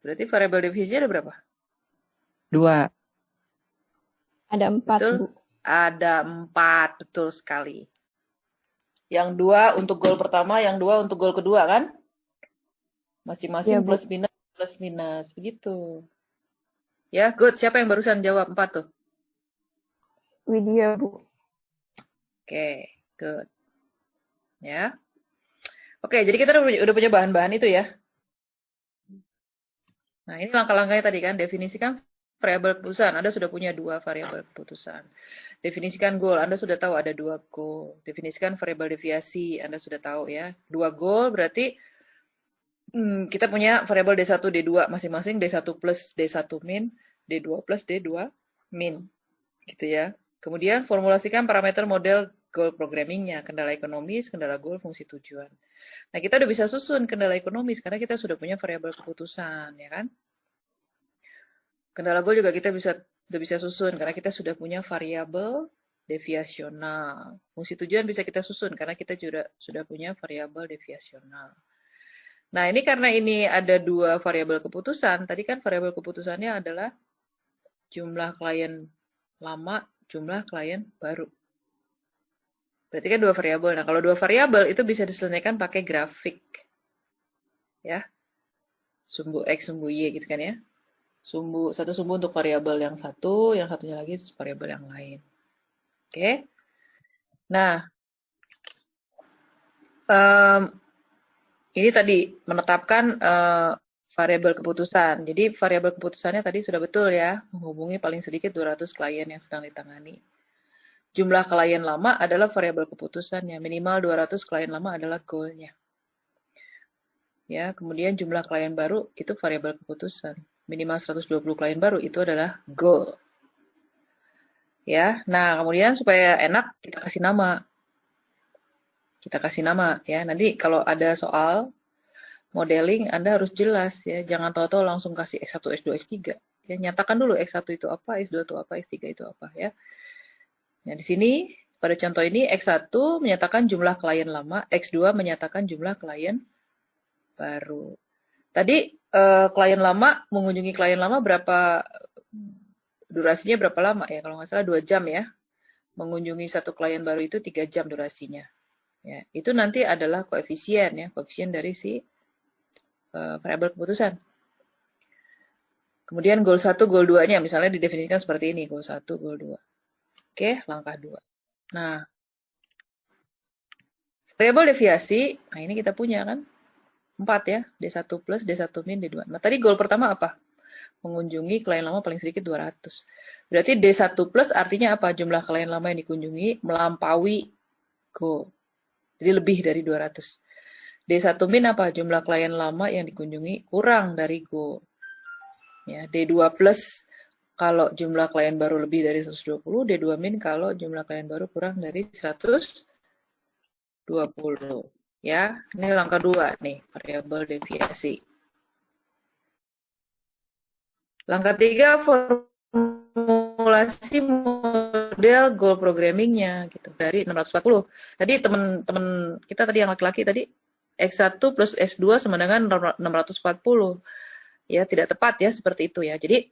Berarti variabel deviasinya ada berapa? 2. Ada 4, Betul? Bu. Ada 4, betul sekali. Yang 2 untuk goal pertama, yang 2 untuk goal kedua kan? Masing-masing Iya, Bu. plus minus, begitu. Ya, good. Siapa yang barusan jawab 4 tuh? Widya, Bu. Oke, good. Ya. Oke, jadi kita udah punya bahan-bahan itu ya. Nah, ini langkah-langkahnya tadi kan, definisikan variabel keputusan. Anda sudah punya 2 variabel keputusan. Definisikan goal, Anda sudah tahu ada 2 goal. Definisikan variabel deviasi, Anda sudah tahu ya. 2 goal berarti kita punya variabel D1, D2 masing-masing, D1 plus D1 min, D2 plus D2 min. Gitu ya. Kemudian formulasikan parameter model goal programmingnya, kendala ekonomis, kendala goal, fungsi tujuan. Nah, kita udah bisa susun kendala ekonomis karena kita sudah punya variabel keputusan, ya kan? Kendala goal juga kita udah bisa susun karena kita sudah punya variabel deviasional. Fungsi tujuan bisa kita susun karena kita juga sudah punya variabel deviasional. Nah, ini karena ini ada 2 variabel keputusan. Tadi kan variabel keputusannya adalah jumlah klien lama, jumlah klien baru. Berarti kan 2 variabel. Nah, kalau 2 variabel itu bisa diselesaikan pakai grafik. Ya. Sumbu X, sumbu Y gitu kan ya. Satu sumbu untuk variabel yang satu, yang satunya lagi variabel yang lain. Oke. Nah, Ini tadi menetapkan variabel keputusan. Jadi variabel keputusannya tadi sudah betul ya, menghubungi paling sedikit 200 klien yang sedang ditangani. Jumlah klien lama adalah variabel keputusannya, minimal 200 klien lama adalah goal-nya. Ya, kemudian jumlah klien baru itu variabel keputusan. Minimal 120 klien baru itu adalah goal. Ya, nah kemudian supaya enak kita kasih nama. Kita kasih nama ya. Nanti kalau ada soal modeling Anda harus jelas ya. Jangan tahu-tahu langsung kasih X1, X2, X3. Ya, nyatakan dulu X1 itu apa, X2 itu apa, X3 itu apa ya. Nah, di sini pada contoh ini X1 menyatakan jumlah klien lama, X2 menyatakan jumlah klien baru. Tadi klien lama, mengunjungi klien lama berapa, durasinya berapa lama ya? Kalau nggak salah 2 jam ya. Mengunjungi satu klien baru itu 3 jam durasinya. Ya, itu nanti adalah koefisien ya, koefisien dari si variabel keputusan. Kemudian goal 1, goal 2-nya misalnya didefinisikan seperti ini, goal 1, goal 2. Oke, langkah 2. Nah, variabel deviasi, nah ini kita punya kan, 4 ya, D1 plus, D1 min, D2. Nah, tadi goal pertama apa? Mengunjungi klien lama paling sedikit 200. Berarti D1 plus artinya apa? Jumlah klien lama yang dikunjungi melampaui goal. Jadi lebih dari 200. D1 min apa? Jumlah klien lama yang dikunjungi kurang dari goal. Ya, D2 plus kalau jumlah klien baru lebih dari 120, D2 min kalau jumlah klien baru kurang dari 120. Ya, ini langkah 2 nih, variabel deviasi. Langkah 3, formulasi model goal programmingnya gitu dari 640. Tadi teman-teman kita tadi yang laki-laki tadi X1 plus S2 sama dengan 640. Ya, tidak tepat ya seperti itu ya. Jadi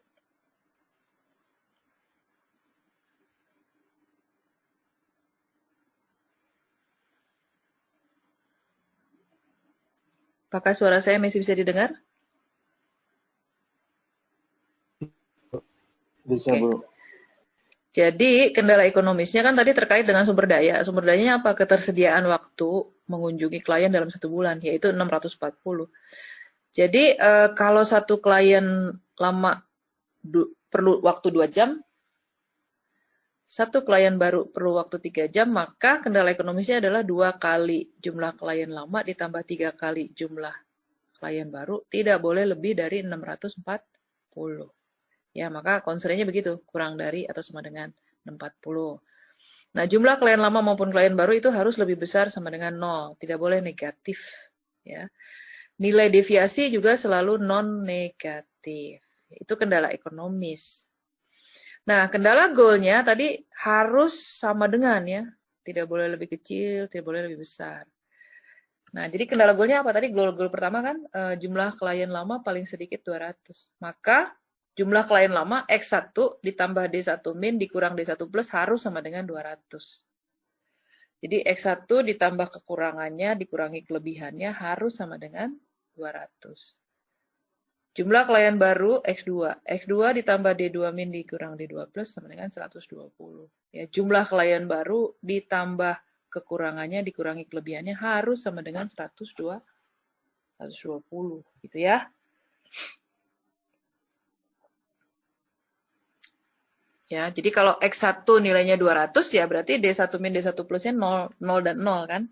apakah suara saya masih bisa didengar? Bisa, Bu. Jadi kendala ekonomisnya kan tadi terkait dengan sumber daya. Sumber dayanya apa? Ketersediaan waktu mengunjungi klien dalam 1 bulan, yaitu 640. Jadi kalau satu klien lama perlu waktu 2 jam, satu klien baru perlu waktu 3 jam, maka kendala ekonomisnya adalah 2 kali jumlah klien lama ditambah 3 kali jumlah klien baru, tidak boleh lebih dari 640. Ya, maka constraint-nya begitu, kurang dari atau sama dengan 640. Nah, jumlah klien lama maupun klien baru itu harus lebih besar sama dengan 0, tidak boleh negatif. Ya. Nilai deviasi juga selalu non-negatif. Itu kendala ekonomis. Nah, kendala goal-nya tadi harus sama dengan ya. Tidak boleh lebih kecil, tidak boleh lebih besar. Nah, jadi kendala goal-nya apa? Tadi goal pertama kan jumlah klien lama paling sedikit 200. Maka jumlah klien lama X1 ditambah D1 min dikurang D1 plus harus sama dengan 200. Jadi X1 ditambah kekurangannya dikurangi kelebihannya harus sama dengan 200. Jumlah klien baru X2. X2 ditambah D2 min dikurang D2 plus sama dengan 120. Ya, jumlah klien baru ditambah kekurangannya dikurangi kelebihannya harus sama dengan 120. Gitu ya. Ya, jadi kalau X1 nilainya 200 ya berarti D1 min D1 plusnya 0 dan 0 kan.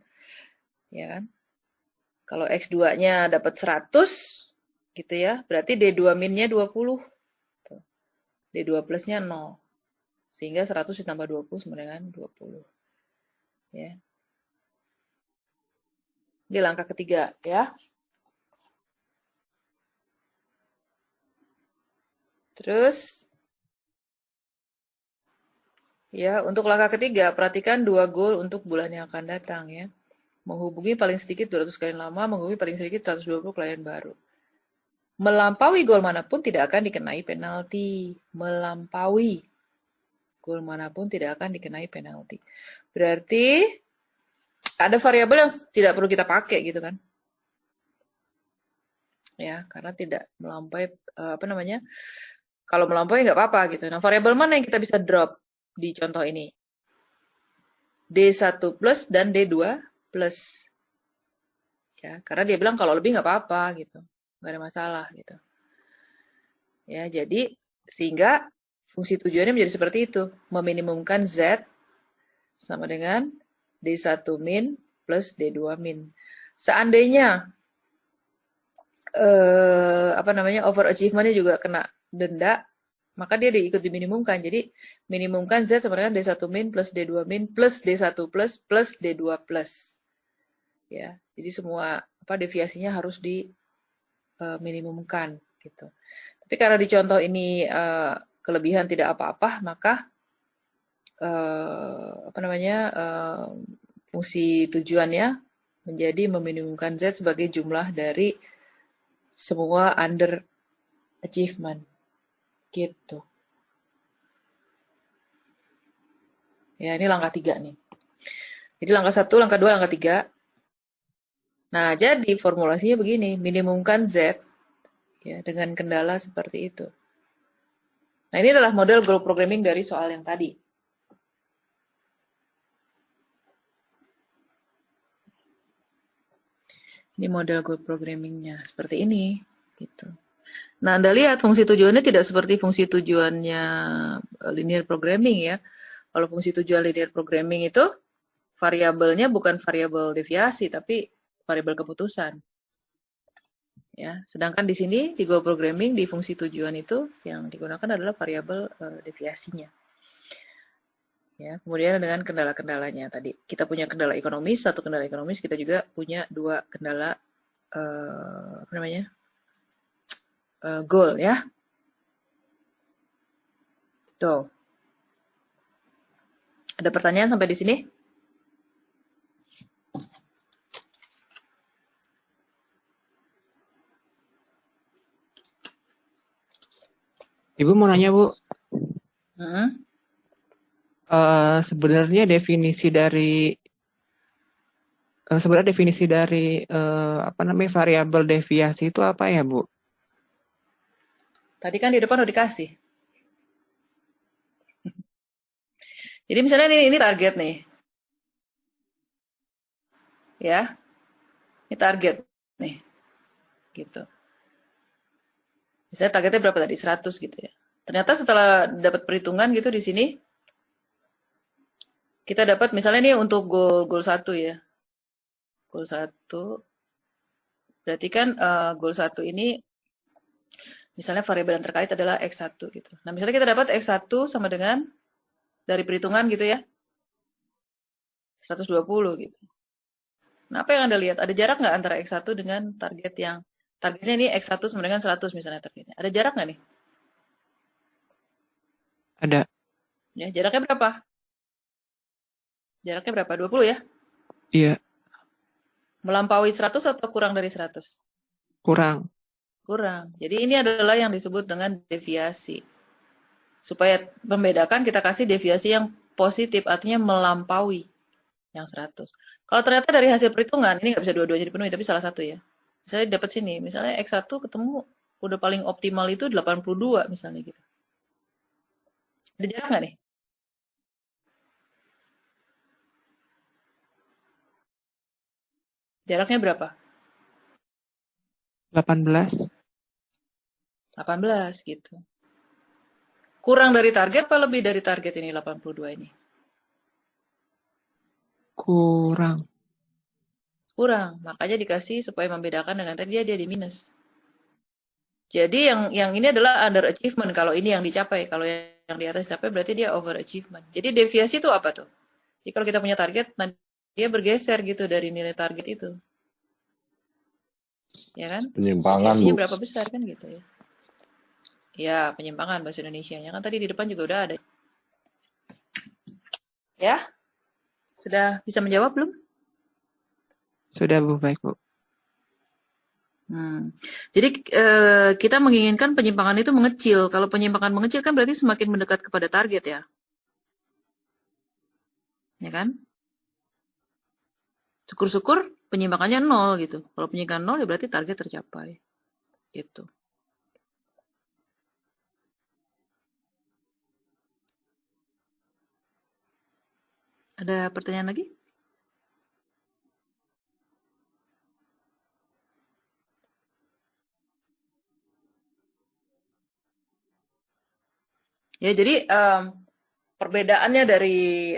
Ya kan? Kalau X2-nya dapat 100 gitu ya, berarti D2 min-nya 20. D2 plus-nya 0. Sehingga 100 ditambah 20 sama dengan 20. Ya. Di langkah ketiga ya. Terus ya, untuk langkah ketiga, perhatikan 2 goal untuk bulan yang akan datang ya. Menghubungi paling sedikit 200 klien lama, menghubungi paling sedikit 120 klien baru. Melampaui goal manapun tidak akan dikenai penalti. Melampaui goal manapun tidak akan dikenai penalti. Berarti ada variabel yang tidak perlu kita pakai gitu kan. Ya, karena tidak melampaui kalau melampaui nggak apa-apa gitu. Nah, variabel mana yang kita bisa drop di contoh ini? D1 plus dan D2 plus. Ya, karena dia bilang kalau lebih nggak apa-apa gitu, nggak ada masalah gitu. Ya, jadi sehingga fungsi tujuannya menjadi seperti itu, meminimumkan Z sama dengan D1 min plus D2 min. Seandainya overachievement-nya juga kena denda, maka dia ikut diminimumkan. Jadi minimumkan Z sama dengan D1 min plus D2 min plus D1 plus D2 plus. Ya, jadi semua deviasinya harus diminimumkan gitu. Tapi karena di contoh ini kelebihan tidak apa-apa, maka fungsi tujuannya menjadi meminimumkan Z sebagai jumlah dari semua under achievement gitu. Ya, ini langkah 3 nih. Jadi langkah 1, langkah 2, langkah 3. Nah, jadi formulasinya begini, minimumkan Z ya dengan kendala seperti itu. Nah, ini adalah model goal programming dari soal yang tadi. Ini model goal programmingnya seperti ini, gitu. Nah, Anda lihat fungsi tujuannya tidak seperti fungsi tujuannya linear programming ya. Kalau fungsi tujuan linear programming itu variabelnya bukan variabel deviasi, tapi variabel keputusan. Ya, sedangkan di sini di goal programming di fungsi tujuan itu yang digunakan adalah variabel deviasinya. Ya, kemudian dengan kendala-kendalanya tadi kita punya kendala ekonomis, satu kendala ekonomis, kita juga punya 2 kendala goal ya. Tuh. Ada pertanyaan sampai di sini? Ibu mau nanya, Bu. Hmm? Sebenarnya definisi dari variabel deviasi itu apa ya, Bu? Tadi kan di depan udah dikasih. Jadi misalnya ini target nih. Ya. Ini target nih. Gitu. Misalnya targetnya berapa tadi? 100 gitu ya. Ternyata setelah dapat perhitungan gitu di sini, kita dapat misalnya nih untuk goal 1 ya. Goal 1. Berarti kan goal 1 ini misalnya variabel yang terkait adalah X1 gitu. Nah, misalnya kita dapat X1 sama dengan dari perhitungan gitu ya. 120 gitu. Nah, apa yang Anda lihat? Ada jarak nggak antara X1 dengan targetnya ini X1 sama dengan 100 misalnya targetnya. Ada jarak nggak nih? Ada. Ya, jaraknya berapa? Jaraknya berapa? 20 ya? Iya. Melampaui 100 atau kurang dari 100? Kurang. Kurang. Jadi ini adalah yang disebut dengan deviasi. Supaya membedakan kita kasih deviasi yang positif, artinya melampaui yang 100. Kalau ternyata dari hasil perhitungan, ini nggak bisa dua-duanya dipenuhi, tapi salah satu ya. Misalnya dapat sini, misalnya X1 ketemu udah paling optimal itu 82 misalnya gitu. Ada jarak nggak nih? Jaraknya berapa? 18. 18 gitu. Kurang dari target apa lebih dari target ini 82 ini? Kurang. Kurang, makanya dikasih supaya membedakan dengan tadi dia di minus. Jadi yang ini adalah under achievement kalau ini yang dicapai. Kalau yang di atas dicapai berarti dia over achievement. Jadi deviasi itu apa tuh? Jadi kalau kita punya target, nanti dia bergeser gitu dari nilai target itu. Ya kan? Penyimpangan, Deviasinya Bu. berapa besar kan gitu ya. Ya, penyimpangan bahasa Indonesianya. Kan tadi di depan juga udah ada. Ya? Sudah bisa menjawab belum? Sudah, Bu. Baik, Bu. Jadi kita menginginkan penyimpangan itu mengecil. Kalau penyimpangan mengecil kan berarti semakin mendekat kepada target ya. Ya kan? Syukur-syukur penyimpangannya 0 gitu. Kalau penyimpangan 0 ya berarti target tercapai. Gitu. Ada pertanyaan lagi? Ya, jadi perbedaannya dari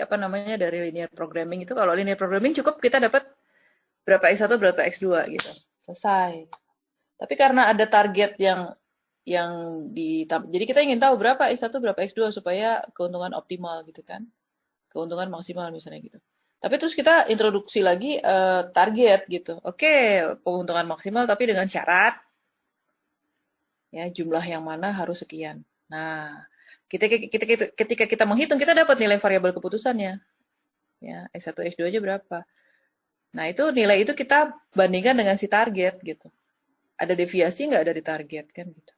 dari linear programming itu, kalau linear programming cukup kita dapat berapa X1 berapa X2 gitu. Selesai. Tapi karena ada target yang jadi kita ingin tahu berapa X1 berapa X2 supaya keuntungan optimal gitu kan. Keuntungan maksimal misalnya gitu. Tapi terus kita introduksi lagi target gitu. Oke, keuntungan maksimal tapi dengan syarat ya jumlah yang mana harus sekian. Nah, ketika kita menghitung kita dapat nilai variabel keputusannya. Ya, X1 X2 aja berapa. Nah, itu nilai itu kita bandingkan dengan si target gitu. Ada deviasi nggak dari target kan gitu.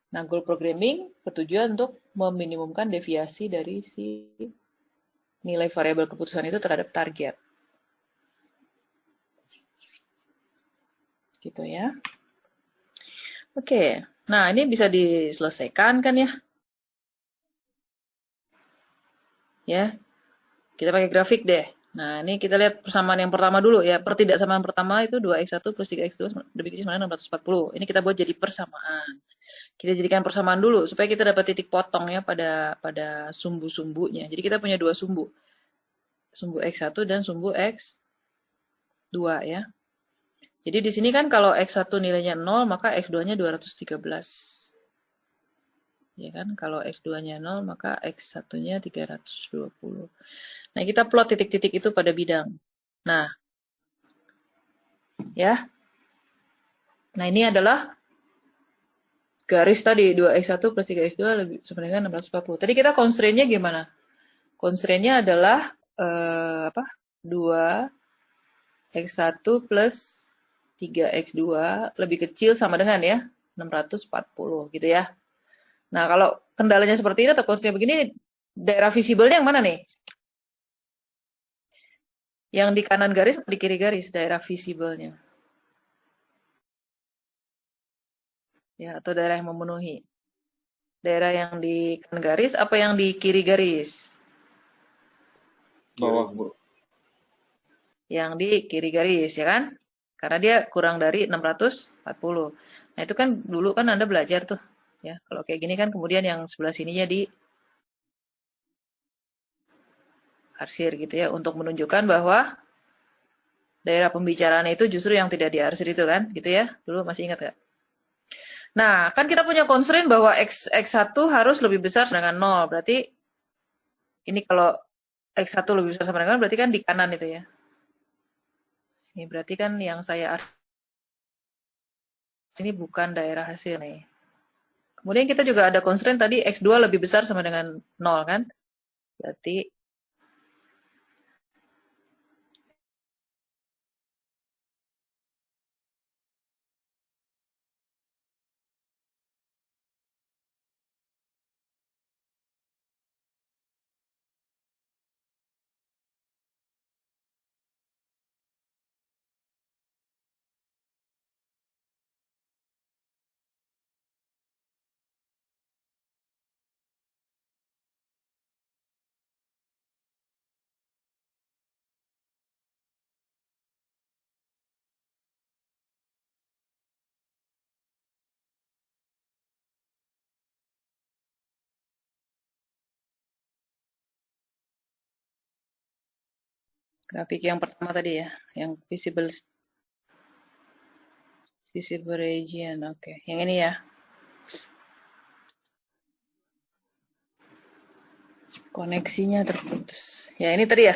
Nah, goal programming bertujuan untuk meminimumkan deviasi dari si nilai variabel keputusan itu terhadap target. Gitu ya. Oke. Nah, ini bisa diselesaikan kan ya? Ya. Kita pakai grafik deh. Nah, ini kita lihat persamaan yang pertama dulu ya. Pertidaksamaan pertama itu 2x1 plus 3x2 lebih kecil sama 640. Ini kita buat jadi persamaan. Kita jadikan persamaan dulu supaya kita dapat titik potong ya pada sumbu-sumbunya. Jadi kita punya dua sumbu. Sumbu x1 dan sumbu x2 ya. Jadi di sini kan kalau x1 nilainya 0 maka x2-nya 213. Ya kan? Kalau x2-nya 0 maka x1-nya 320. Nah, kita plot titik-titik itu pada bidang. Nah, ya. Nah, ini adalah garis tadi 2x1 plus 3x2 lebih sama dengan 640. Tadi kita constraint-nya gimana? Constraint-nya adalah 2x1 plus 3x2 lebih kecil sama dengan ya 640 gitu ya. Nah, kalau kendalanya seperti ini atau constraint begini, daerah visibelnya yang mana nih? Yang di kanan garis atau di kiri garis daerah visibelnya? Ya, atau daerah yang memenuhi. Daerah yang di kanan garis apa yang di kiri garis? Bawah, Bu. Yang di kiri garis, ya kan? Karena dia kurang dari 640. Nah, itu kan dulu kan Anda belajar tuh. Ya, kalau kayak gini kan kemudian yang sebelah sininya di arsir gitu ya, untuk menunjukkan bahwa daerah pembicaraan itu justru yang tidak diarsir itu kan, gitu ya. Dulu masih ingat nggak? Nah, kan kita punya constraint bahwa x1 harus lebih besar dengan 0. Berarti ini kalau x1 lebih besar sama dengan 0 berarti kan di kanan itu ya. Ini berarti kan yang saya ini bukan daerah hasil nih. Kemudian kita juga ada constraint tadi x2 lebih besar sama dengan 0 kan? Berarti grafik yang pertama tadi ya, yang visible region, oke. Yang ini ya. Koneksinya terputus. Ya, ini tadi ya.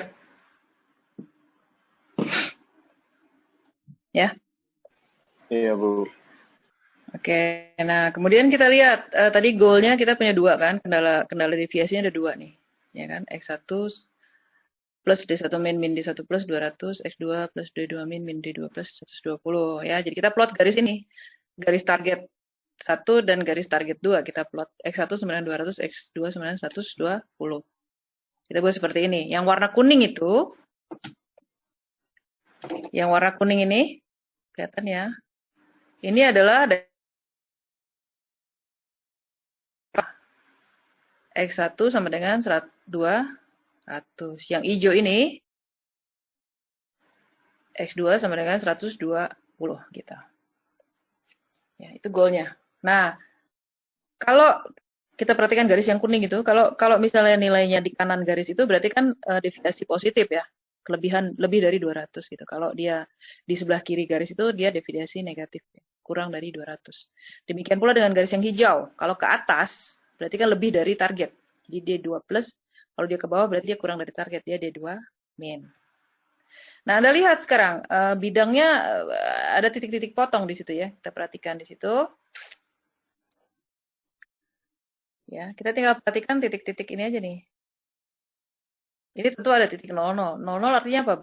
Ya. Iya, Bu. Oke, nah kemudian kita lihat tadi goalnya kita punya dua kan, kendala deviasinya ada dua nih, ya kan, x1 plus d1 min d1 plus 200, x2 plus d2 min d2 plus 120 ya. Jadi kita plot garis ini, garis target 1 dan garis target 2 kita plot, x1 sama dengan 200, x2 sama dengan 120. Kita buat seperti ini. Yang warna kuning itu, yang warna kuning ini kelihatan ya. Ini adalah x1 sama dengan 200. Yang hijau ini x2 sama dengan 120 gitu. Ya, itu goalnya. Nah, kalau kita perhatikan garis yang kuning itu. Kalau misalnya nilainya di kanan garis itu berarti kan deviasi positif ya. Kelebihan lebih dari 200 gitu. Kalau dia di sebelah kiri garis itu dia deviasi negatif, kurang dari 200. Demikian pula dengan garis yang hijau. Kalau ke atas berarti kan lebih dari target. Jadi dia 2 plus, kalau dia ke bawah berarti dia kurang dari target, dia D2 min. Nah, Anda lihat sekarang bidangnya ada titik-titik potong di situ ya. Kita perhatikan di situ. Ya, kita tinggal perhatikan titik-titik ini aja nih. Ini tentu ada titik 00. 00 artinya apa?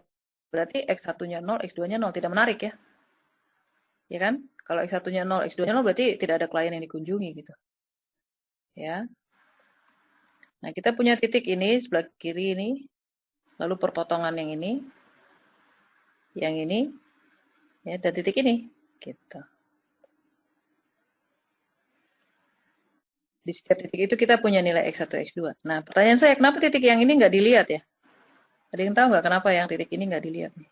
Berarti X1-nya 0, X2-nya 0. Tidak menarik ya. Ya kan? Kalau X1-nya 0, X2-nya 0 berarti tidak ada klien yang dikunjungi gitu. Ya. Nah, kita punya titik ini sebelah kiri ini. Lalu perpotongan yang ini. Yang ini. Ya, dan titik ini. Gitu. Di setiap titik itu kita punya nilai X1, X2. Nah, pertanyaan saya, kenapa titik yang ini nggak dilihat ya? Ada yang tahu nggak kenapa yang titik ini nggak dilihat nih?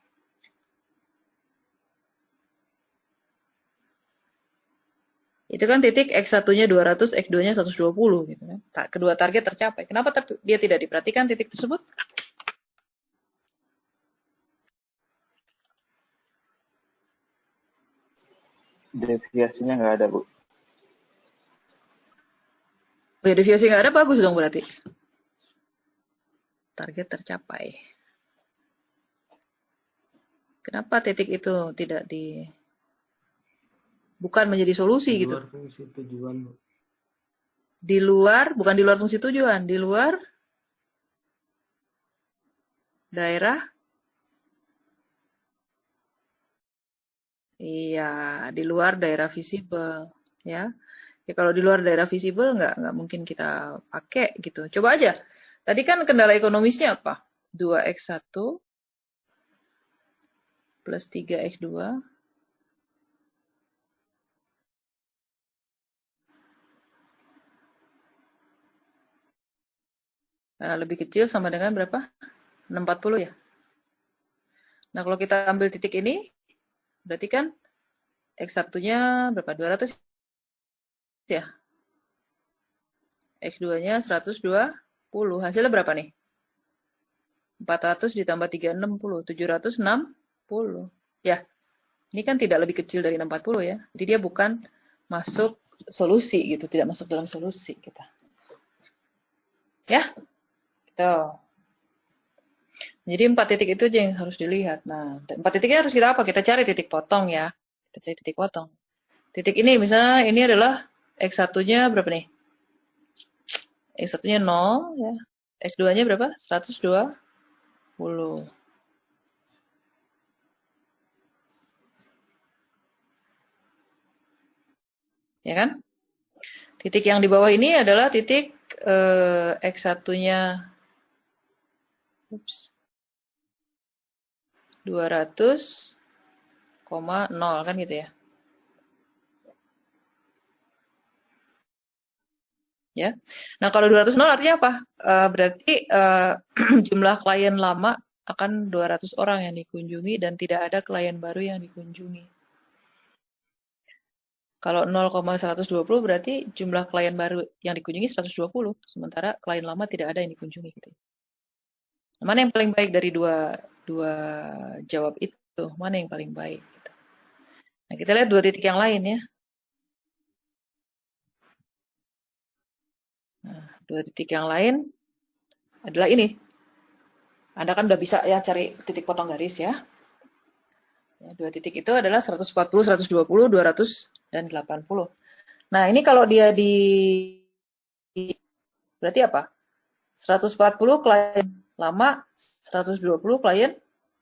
Itu kan titik X1-nya 200, X2-nya 120 gitu kan. Kedua target tercapai. Kenapa dia tidak diperhatikan titik tersebut? Deviasinya nggak ada, Bu. Oh ya, deviasi nggak ada, bagus dong berarti. Target tercapai. Kenapa titik itu tidak bukan menjadi solusi gitu? Luar fungsi tujuan, Bu. Di luar, bukan di luar fungsi tujuan, di luar daerah. Iya, di luar daerah visible, ya. Ya kalau di luar daerah visible nggak mungkin kita pakai gitu. Coba aja. Tadi kan kendala ekonomisnya apa? 2x1 plus 3x2 lebih kecil sama dengan berapa? 640 ya. Nah kalau kita ambil titik ini, berarti kan X1-nya berapa? 200 ya. X2-nya 120. Hasilnya berapa nih? 400 ditambah 360, 760. Ya, ini kan tidak lebih kecil dari 640 ya. Jadi dia bukan masuk solusi gitu, tidak masuk dalam solusi kita. Ya, gitu. Jadi 4 titik itu aja yang harus dilihat. Nah, 4 titiknya harus kita apa? Kita cari titik potong ya. Kita cari titik potong. Titik ini misalnya ini adalah X1-nya berapa nih? X1-nya 0 ya. X2-nya berapa? 120. Ya kan? Titik yang di bawah ini adalah titik X1-nya 200,0 kan gitu ya. Ya. Nah, kalau 200 artinya apa? Berarti jumlah klien lama akan 200 orang yang dikunjungi dan tidak ada klien baru yang dikunjungi. Kalau 0,120 berarti jumlah klien baru yang dikunjungi 120, sementara klien lama tidak ada yang dikunjungi gitu. Mana yang paling baik dari dua jawab itu? Mana yang paling baik gitu. Nah, kita lihat 2 titik yang lain ya. Nah, 2 titik yang lain adalah ini. Anda kan udah bisa ya cari titik potong garis ya. 2 titik itu adalah 140, 120, 200, dan 80. Nah, ini kalau dia berarti apa? 140 klien lama, 120 klien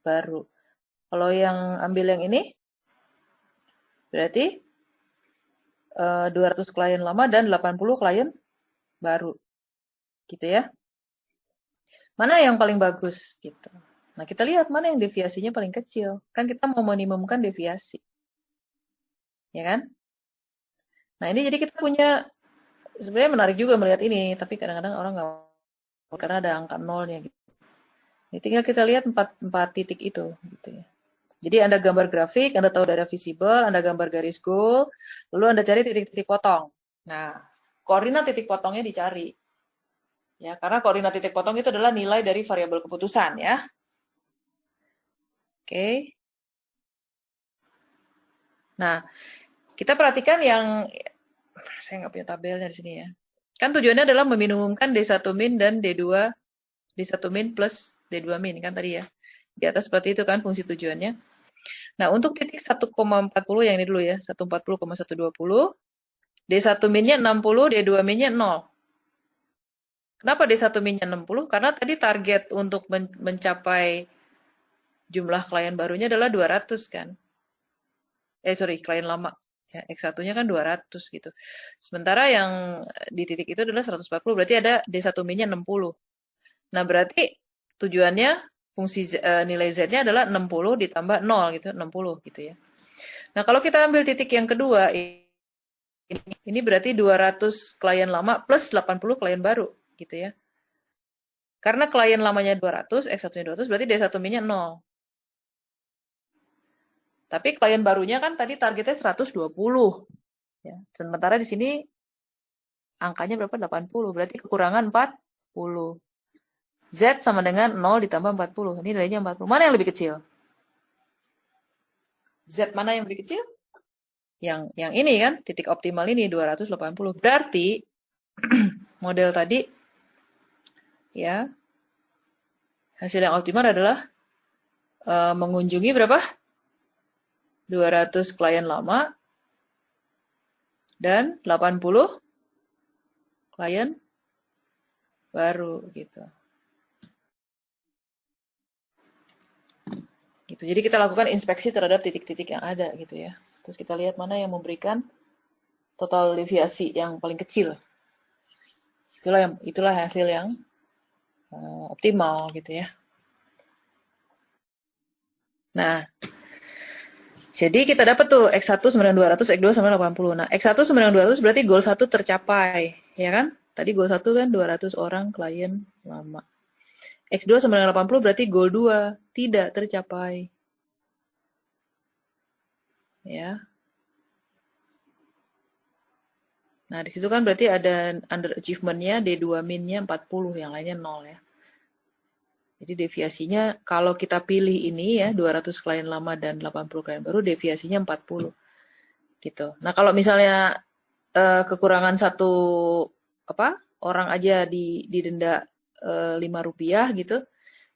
baru. Kalau yang ambil yang ini, berarti 200 klien lama dan 80 klien baru. Gitu ya. Mana yang paling bagus gitu. Nah, kita lihat mana yang deviasinya paling kecil. Kan kita mau minimumkan deviasi. Ya kan? Nah, ini jadi kita punya sebenarnya menarik juga melihat ini, tapi kadang-kadang orang nggak mau karena ada angka nolnya gitu. Ini tinggal kita lihat 4 titik itu gitu ya. Jadi Anda gambar grafik, Anda tahu daerah visible, Anda gambar garis goal, lalu Anda cari titik-titik potong. Nah, koordinat titik potongnya dicari. Ya, karena koordinat titik potong itu adalah nilai dari variabel keputusan ya. Oke. Nah, kita perhatikan yang saya nggak punya tabelnya di sini ya. Kan tujuannya adalah meminimumkan D1 min dan D2 D1 min plus D2 min kan tadi ya. Di atas seperti itu kan fungsi tujuannya. Nah, untuk titik 1,40 yang ini dulu ya, 140,120. D1 minnya 60, D2 minnya 0. Kenapa D1 minnya 60? Karena tadi target untuk mencapai jumlah klien barunya adalah 200 kan. Klien lama. Ya, X1-nya kan 200 gitu. Sementara yang di titik itu adalah 140, berarti ada D1 minnya 60. Nah, berarti tujuannya fungsi nilai Z-nya adalah 60 ditambah 0 gitu, 60 gitu ya. Nah, kalau kita ambil titik yang kedua, ini berarti 200 klien lama plus 80 klien baru gitu ya. Karena klien lamanya 200, X1-nya 200, berarti D1 minnya 0. Tapi klien barunya kan tadi targetnya 120. Ya. Sementara di sini angkanya berapa? 80. Berarti kekurangan 40. Z sama dengan 0 ditambah 40. Ini nilainya 40. Mana yang lebih kecil? Z mana yang lebih kecil? Yang ini kan, titik optimal ini 280. Berarti model tadi ya hasil yang optimal adalah mengunjungi berapa? 200 klien lama dan 80 klien baru gitu. Gitu. Jadi kita lakukan inspeksi terhadap titik-titik yang ada gitu ya. Terus kita lihat mana yang memberikan total deviasi yang paling kecil. Itulah hasil yang optimal gitu ya. Nah, jadi kita dapat tuh X1 9200, X2 sama 80. Nah, X1 9200 berarti goal 1 tercapai, ya kan? Tadi goal 1 kan 200 orang klien lama. X2 sama dengan 80 berarti goal 2 tidak tercapai. Ya. Nah, di situ kan berarti ada underachievement-nya, D2 min-nya 40, yang lainnya 0 ya. Jadi deviasinya kalau kita pilih ini ya 200 klien lama dan 80 klien baru deviasinya 40 gitu. Nah kalau misalnya kekurangan satu orang aja didenda Rp5 gitu,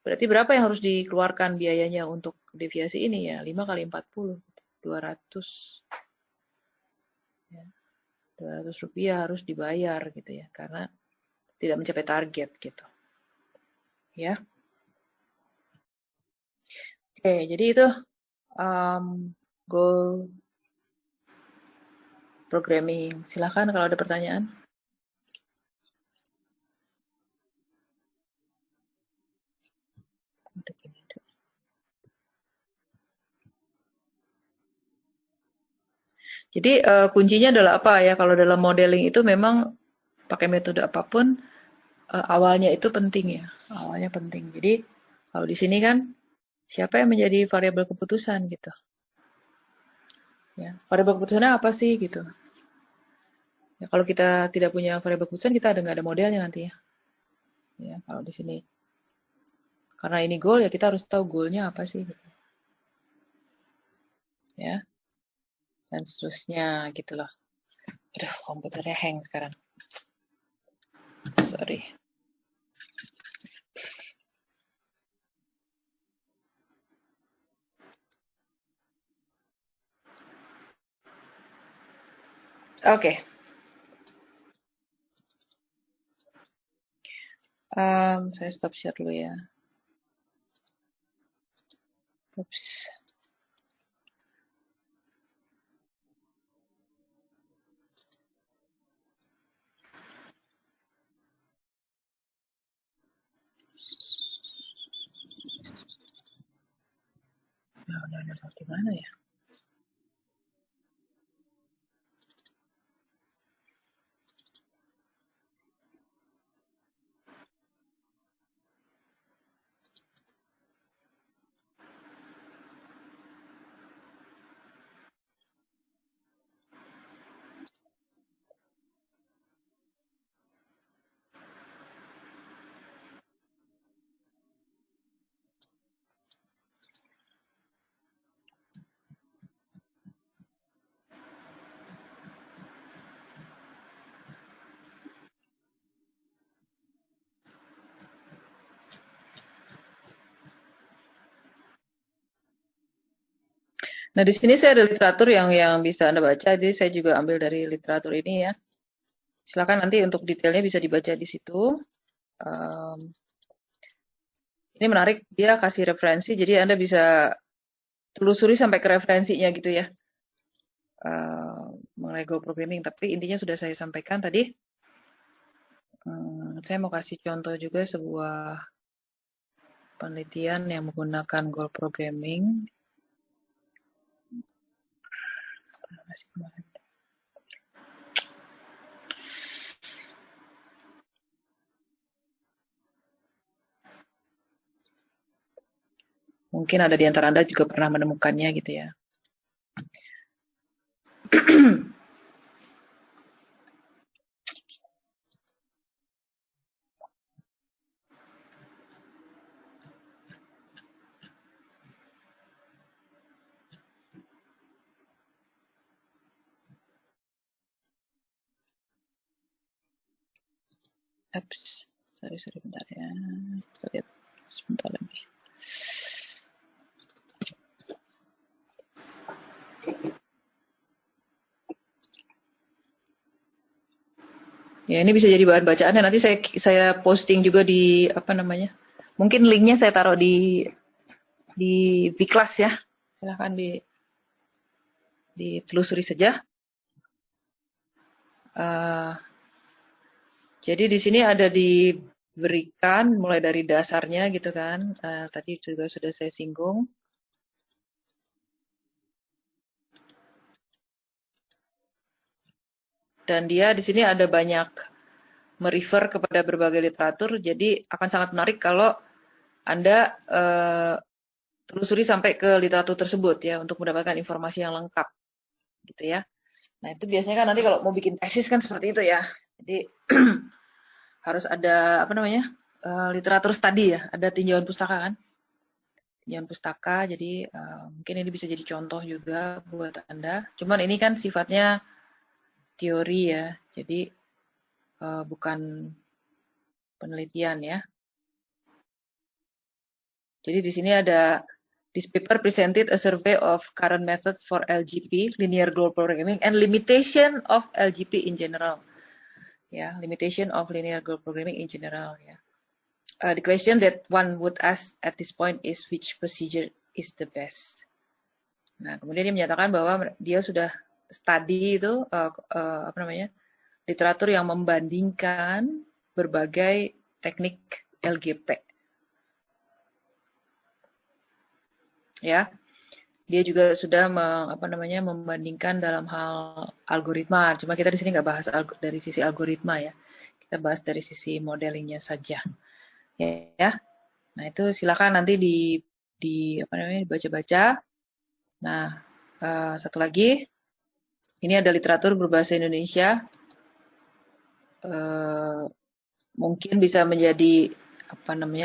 berarti berapa yang harus dikeluarkan biayanya untuk deviasi ini ya 5 kali 40 200 ya. Rp200 harus dibayar gitu ya karena tidak mencapai target gitu ya. Oke, jadi itu goal programming. Silahkan kalau ada pertanyaan. Jadi kuncinya adalah apa ya? Kalau dalam modeling itu memang pakai metode apapun, awalnya itu penting ya. Awalnya penting. Jadi kalau di sini kan siapa yang menjadi variabel keputusan gitu. Ya, variabel keputusannya apa sih gitu. Ya, kalau kita tidak punya variabel keputusan kita nggak ada modelnya nanti ya. Ya, kalau di sini. Karena ini goal ya kita harus tahu goalnya apa sih gitu. Ya. Dan seterusnya gitu loh. Aduh, komputernya hang sekarang. Sorry. Oke. Saya stop share dulu ya. Oops. Udah di mana ya? Nah, di sini saya ada literatur yang bisa Anda baca, jadi saya juga ambil dari literatur ini ya. Silakan nanti untuk detailnya bisa dibaca di situ. Ini menarik, dia kasih referensi, jadi Anda bisa telusuri sampai ke referensinya gitu ya. Mengenai goal programming, tapi intinya sudah saya sampaikan tadi. Saya mau kasih contoh juga sebuah penelitian yang menggunakan goal programming. Mungkin ada di antara Anda juga pernah menemukannya gitu ya. Sorry, bentar ya. Kita lihat sebentar lagi. Ya, ini bisa jadi bahan bacaan. Nanti saya posting juga di apa namanya? Mungkin linknya saya taruh di Vclass ya. Silahkan ditelusuri saja. Jadi di sini ada diberikan mulai dari dasarnya gitu kan. Tadi juga sudah saya singgung. Dan dia di sini ada banyak merefer kepada berbagai literatur, jadi akan sangat menarik kalau Anda telusuri sampai ke literatur tersebut ya untuk mendapatkan informasi yang lengkap, gitu ya. Nah itu biasanya kan nanti kalau mau bikin tesis kan seperti itu ya. Jadi harus ada apa namanya literatur study ya, ada tinjauan pustaka kan, tinjauan pustaka. Jadi mungkin ini bisa jadi contoh juga buat Anda. Cuman ini kan sifatnya teori ya, jadi bukan penelitian ya. Jadi di sini ada this paper presented a survey of current methods for LGP, linear goal programming, and limitation of LGP in general. Ya, limitation of linear goal programming in general. Ya. The question that one would ask at this point is which procedure is the best. Nah, kemudian dia menyatakan bahwa dia sudah study itu apa namanya literatur yang membandingkan berbagai teknik LGP. Ya, dia juga sudah membandingkan dalam hal algoritma. Cuma kita di sini nggak bahas dari sisi algoritma ya, kita bahas dari sisi modelingnya saja. Ya, nah itu silakan nanti dibaca-baca. Nah, satu lagi, ini ada literatur berbahasa Indonesia. Mungkin bisa menjadi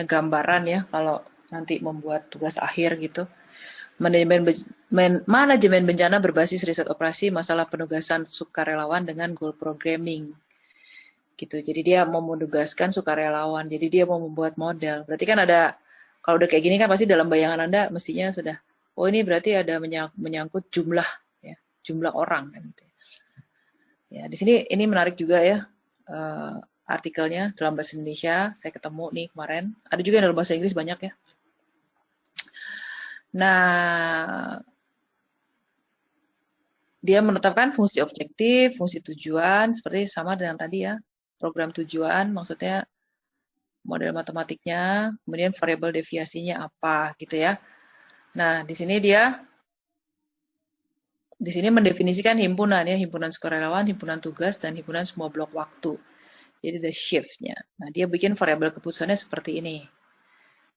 gambaran ya kalau nanti membuat tugas akhir gitu. Manajemen bencana berbasis riset operasi masalah penugasan sukarelawan dengan goal programming gitu. Jadi dia mau menugaskan sukarelawan, jadi dia mau membuat model. Berarti kan ada, kalau udah kayak gini kan pasti dalam bayangan Anda mestinya sudah, oh ini berarti ada menyangkut jumlah ya, jumlah orang kan gitu. Ya, di sini ini menarik juga ya. Artikelnya dalam bahasa Indonesia saya ketemu nih kemarin, ada juga yang dalam bahasa Inggris banyak ya. Nah, dia menetapkan fungsi objektif, fungsi tujuan, seperti sama dengan tadi ya, program tujuan, maksudnya model matematiknya, kemudian variabel deviasinya apa gitu ya. Nah, di sini mendefinisikan himpunan ya, himpunan sukarelawan, himpunan tugas, dan himpunan semua blok waktu. Jadi ada shift-nya. Nah, dia bikin variabel keputusannya seperti ini.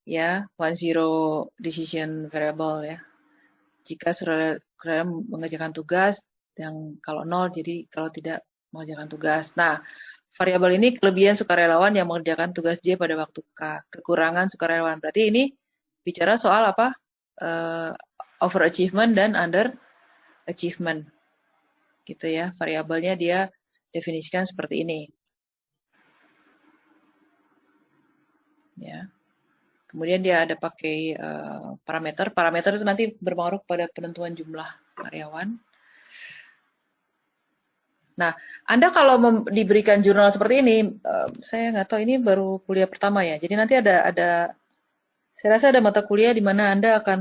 Ya, 1-0 decision variable ya. Jika sukarelawan mengerjakan tugas, yang kalau 0, jadi kalau tidak mengerjakan tugas. Nah, variabel ini kelebihan sukarelawan yang mengerjakan tugas J pada waktu K. Kekurangan sukarelawan. Berarti ini bicara soal apa? Overachievement dan underachievement. Gitu ya. Variabelnya dia definisikan seperti ini. Ya. Kemudian dia ada pakai parameter. Parameter itu nanti berpengaruh pada penentuan jumlah karyawan. Nah, Anda kalau diberikan jurnal seperti ini, saya nggak tahu, ini baru kuliah pertama ya. Jadi nanti ada saya rasa ada mata kuliah di mana Anda akan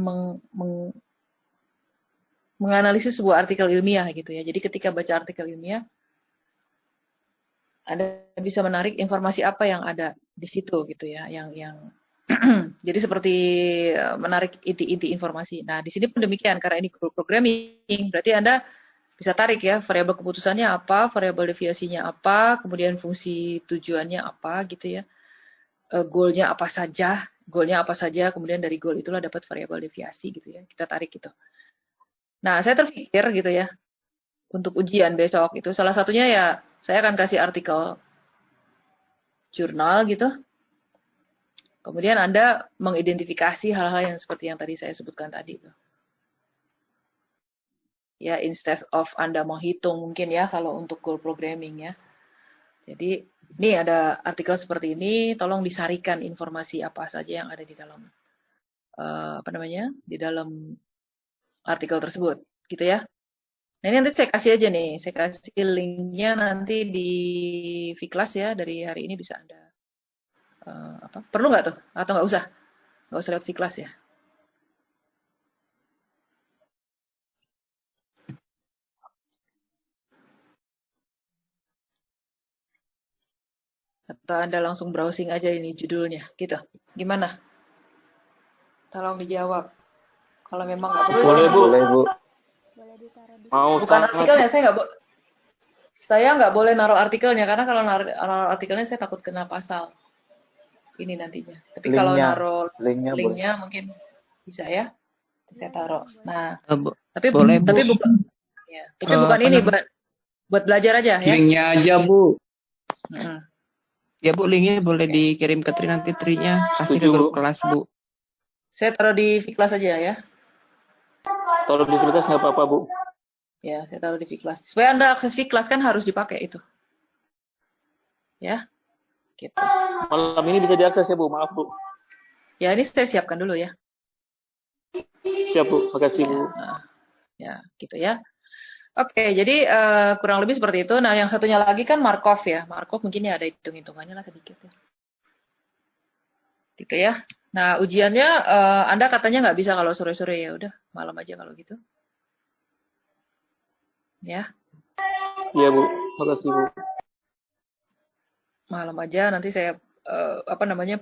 menganalisis sebuah artikel ilmiah gitu ya. Jadi ketika baca artikel ilmiah, Anda bisa menarik informasi apa yang ada di situ gitu ya, yang jadi seperti menarik inti-inti informasi. Nah, di sini pun demikian, karena ini programming, berarti Anda bisa tarik ya, variabel keputusannya apa, variabel deviasinya apa, kemudian fungsi tujuannya apa gitu ya, goalnya apa saja, kemudian dari goal itulah dapat variabel deviasi gitu ya, kita tarik gitu. Nah, saya terpikir gitu ya, untuk ujian besok itu salah satunya ya, saya akan kasih artikel jurnal gitu. Kemudian Anda mengidentifikasi hal-hal yang seperti yang tadi saya sebutkan tadi. Ya, instead of Anda menghitung mungkin ya, kalau untuk goal programming ya. Jadi, ini ada artikel seperti ini, tolong disarikan informasi apa saja yang ada di dalam, di dalam artikel tersebut, gitu ya. Nah, ini nanti saya kasih aja nih, saya kasih linknya nanti di Vkelas ya, dari hari ini bisa Anda perlu nggak tuh? Atau nggak usah? Nggak usah lewat Vkelas ya? Atau Anda langsung browsing aja ini judulnya, gitu. Gimana? Tolong dijawab. Kalau memang nggak perlu, Boleh, Bu. Boleh ditaruh di Mau bukan sangat. artikelnya, saya nggak boleh naruh artikelnya, karena kalau naruh artikelnya saya takut kena pasal ini nantinya. Tapi kalau Linknya. naruh Linknya boleh. linknya mungkin bisa ya, saya taruh. Nah, Boleh, Bu. tapi bukan, ya, tapi bukan ini buat belajar aja ya. Linknya aja, Bu. Mm. Ya Bu, linknya boleh dikirim ke Tri, nanti Trinya kasih ke Setuju, grup Bu. kelas Bu. Saya taruh di Vkelas aja ya. Kalau di Vkelas nggak apa-apa, Bu. Ya, saya taruh di Vkelas. Supaya Anda akses Vkelas kan harus dipakai itu. Ya, gitu. Malam ini bisa diakses ya, Bu. Maaf, Bu. Ya, ini saya siapkan dulu ya. Siap, Bu. Makasih, Bu. Nah, ya, gitu ya. Oke, jadi kurang lebih seperti itu. Nah, yang satunya lagi kan Markov ya. Markov mungkin ya ada hitung-hitungannya lah sedikit ya. Gitu ya. Nah, ujiannya Anda katanya nggak bisa kalau sore-sore, ya udah malam aja kalau gitu. Ya, Iya, Bu. Makasih, Bu. malam aja nanti saya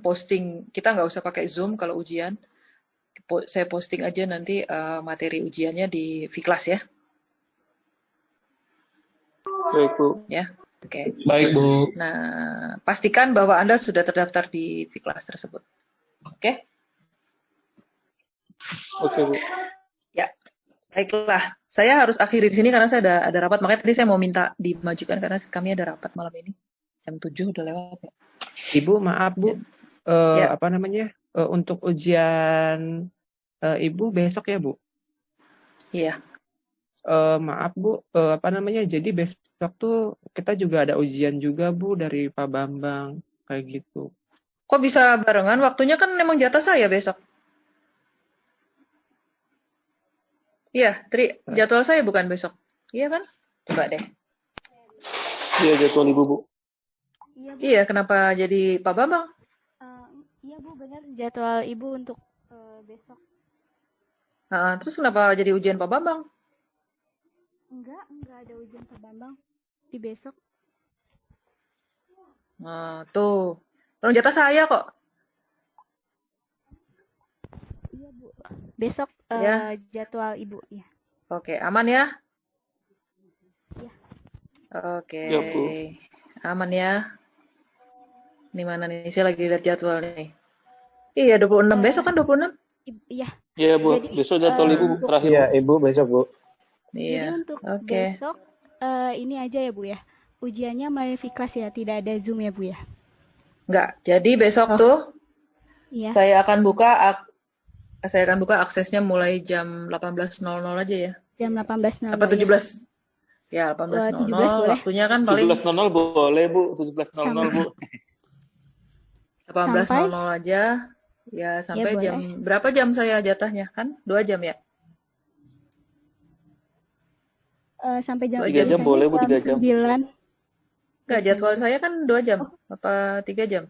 posting. Kita nggak usah pakai Zoom kalau ujian. Saya posting aja nanti materi ujiannya di Vkelas ya. Baik, Bu. Ya, oke. Baik, Bu. Nah, pastikan bahwa Anda sudah terdaftar di Vkelas tersebut. Oke? Oke, Bu. Ya, baiklah. Saya harus akhiri di sini karena saya ada rapat. Makanya tadi saya mau minta dimajukan karena kami ada rapat malam ini. Jam 7 udah lewat ya. Ibu, maaf Bu. Ya. Untuk ujian Ibu besok ya Bu? Iya. Maaf Bu, jadi besok tuh kita juga ada ujian juga Bu dari Pak Bambang, kayak gitu. Kok bisa barengan? Waktunya kan memang jatah saya besok. Iya, Tri, jadwal saya bukan besok. Iya kan? Coba deh. Iya, jadwal Ibu, Bu. Iya, Bu. Iya, kenapa jadi Pak Bambang? Iya, Bu, benar jadwal Ibu untuk besok. Terus kenapa jadi ujian Pak Bambang? Enggak ada ujian Pak Bambang di besok. Nah, tuh. Tolong jatah saya kok. Iya, Bu. Besok Ya. jadwal Ibu ya. Oke, aman ya? Iya. Oke. Ya, Bu. Aman ya? Ini mana nih? Saya lagi lihat jadwal nih. Iya, 26. Besok kan 26? Iya. Iya, Bu. Jadi, Besok jadwal Ibu untuk- terakhir. Iya, Ibu besok, Bu. Iya. Jadi untuk Oke. besok ini aja ya Bu ya. Ujiannya melalui Vkelas ya, tidak ada Zoom ya Bu ya. Enggak. Jadi besok tuh Iya. saya akan buka aksesnya mulai jam 18.00 aja ya. Jam 18.00. Apa ya. 17? Ya, 18.00. 17 boleh. Waktunya kan paling 17.00 boleh, Bu. 17.00, Bu. 18.00 aja. Ya, Ya sampai boleh. jam berapa jam saya jatahnya kan? 2 jam ya? Sampai jam 2 3 jam. jam biasanya boleh Bu, jam 3 jam. 9 Enggak, jadwal biasanya. saya kan 2 jam. Oh, Apa 3 jam?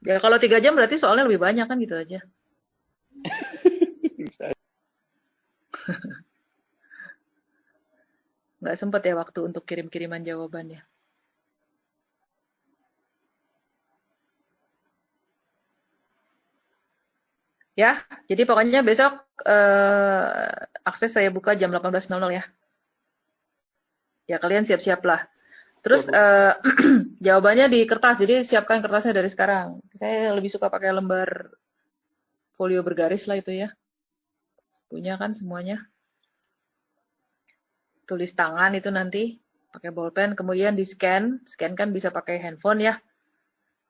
Ya kalau 3 jam berarti soalnya lebih banyak kan gitu aja. Bisa. Nggak sempet ya waktu untuk kirim-kiriman jawabannya. Ya, jadi pokoknya besok akses saya buka jam 18.00 ya. Ya kalian siap-siap lah. Terus Ya, Bu. jawabannya di kertas, jadi siapkan kertasnya dari sekarang. Saya lebih suka pakai lembar folio bergaris lah itu ya. Punya kan semuanya. Tulis tangan itu nanti pakai bolpen, kemudian di scan kan bisa pakai handphone ya.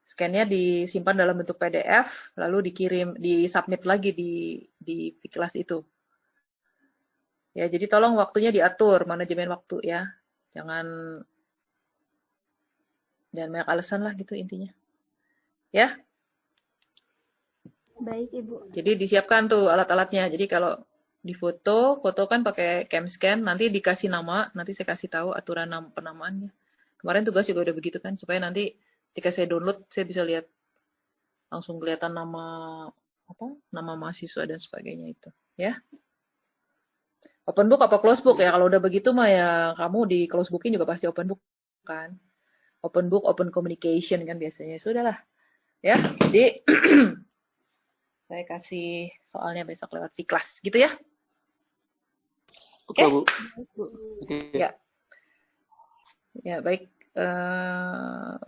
Scan-nya disimpan dalam bentuk PDF, lalu dikirim, di-submit lagi di kelas itu. Ya, jadi tolong waktunya diatur, manajemen waktu ya. Jangan banyak alasan lah gitu intinya. Ya, baik Ibu. jadi disiapkan tuh alat-alatnya. Jadi kalau di foto kan pakai cam scan, nanti dikasih nama, nanti saya kasih tahu aturan penamaannya. Kemarin tugas juga udah begitu kan, supaya nanti ketika saya download, saya bisa lihat langsung kelihatan nama mahasiswa dan sebagainya itu, ya. Open book apa close book ya? Kalau udah begitu mah ya kamu di close booking juga pasti open book kan. Open book, open communication kan biasanya. Sudahlah, ya. Jadi saya kasih soalnya besok lewat V-Class gitu ya. Oke? Betul, Bu. Oke. Ya. Ya, baik.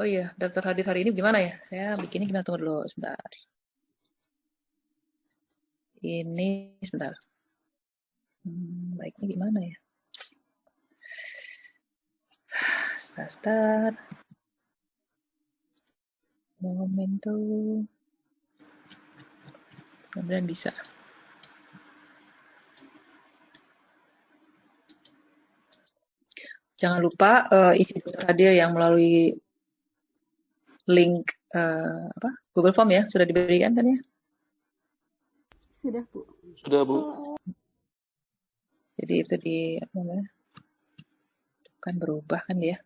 Oh iya, daftar hadir hari ini gimana ya? Saya bikinnya gimana? Tunggu dulu sebentar. Ini sebentar. Baiknya gimana ya? Start. Momentum. Mudah-mudahan bisa. Jangan lupa isi hadir yang melalui link Google Form ya, sudah diberikan kan ya? Sudah Bu. Sudah Bu. Jadi itu kan berubah kan dia.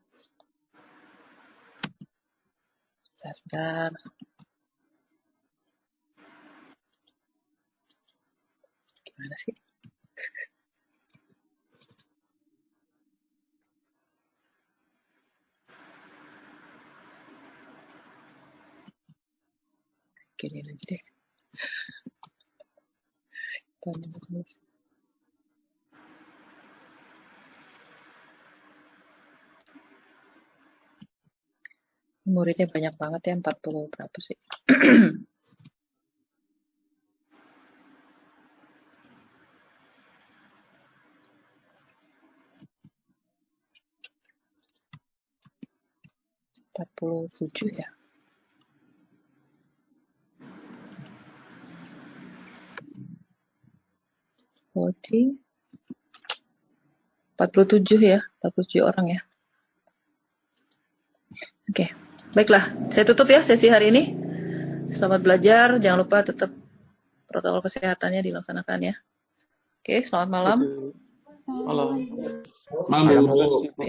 Sebentar. Gimana sih? Kiriin aja deh. Muridnya banyak banget ya, 40 berapa sih? (47) ya. (47) ya, 47 orang ya. Oke, baiklah. Saya tutup ya sesi hari ini. Selamat belajar, jangan lupa tetap protokol kesehatannya dilaksanakan ya. Oke, selamat malam. Malam. Malam Bu. Terima kasih, Bu.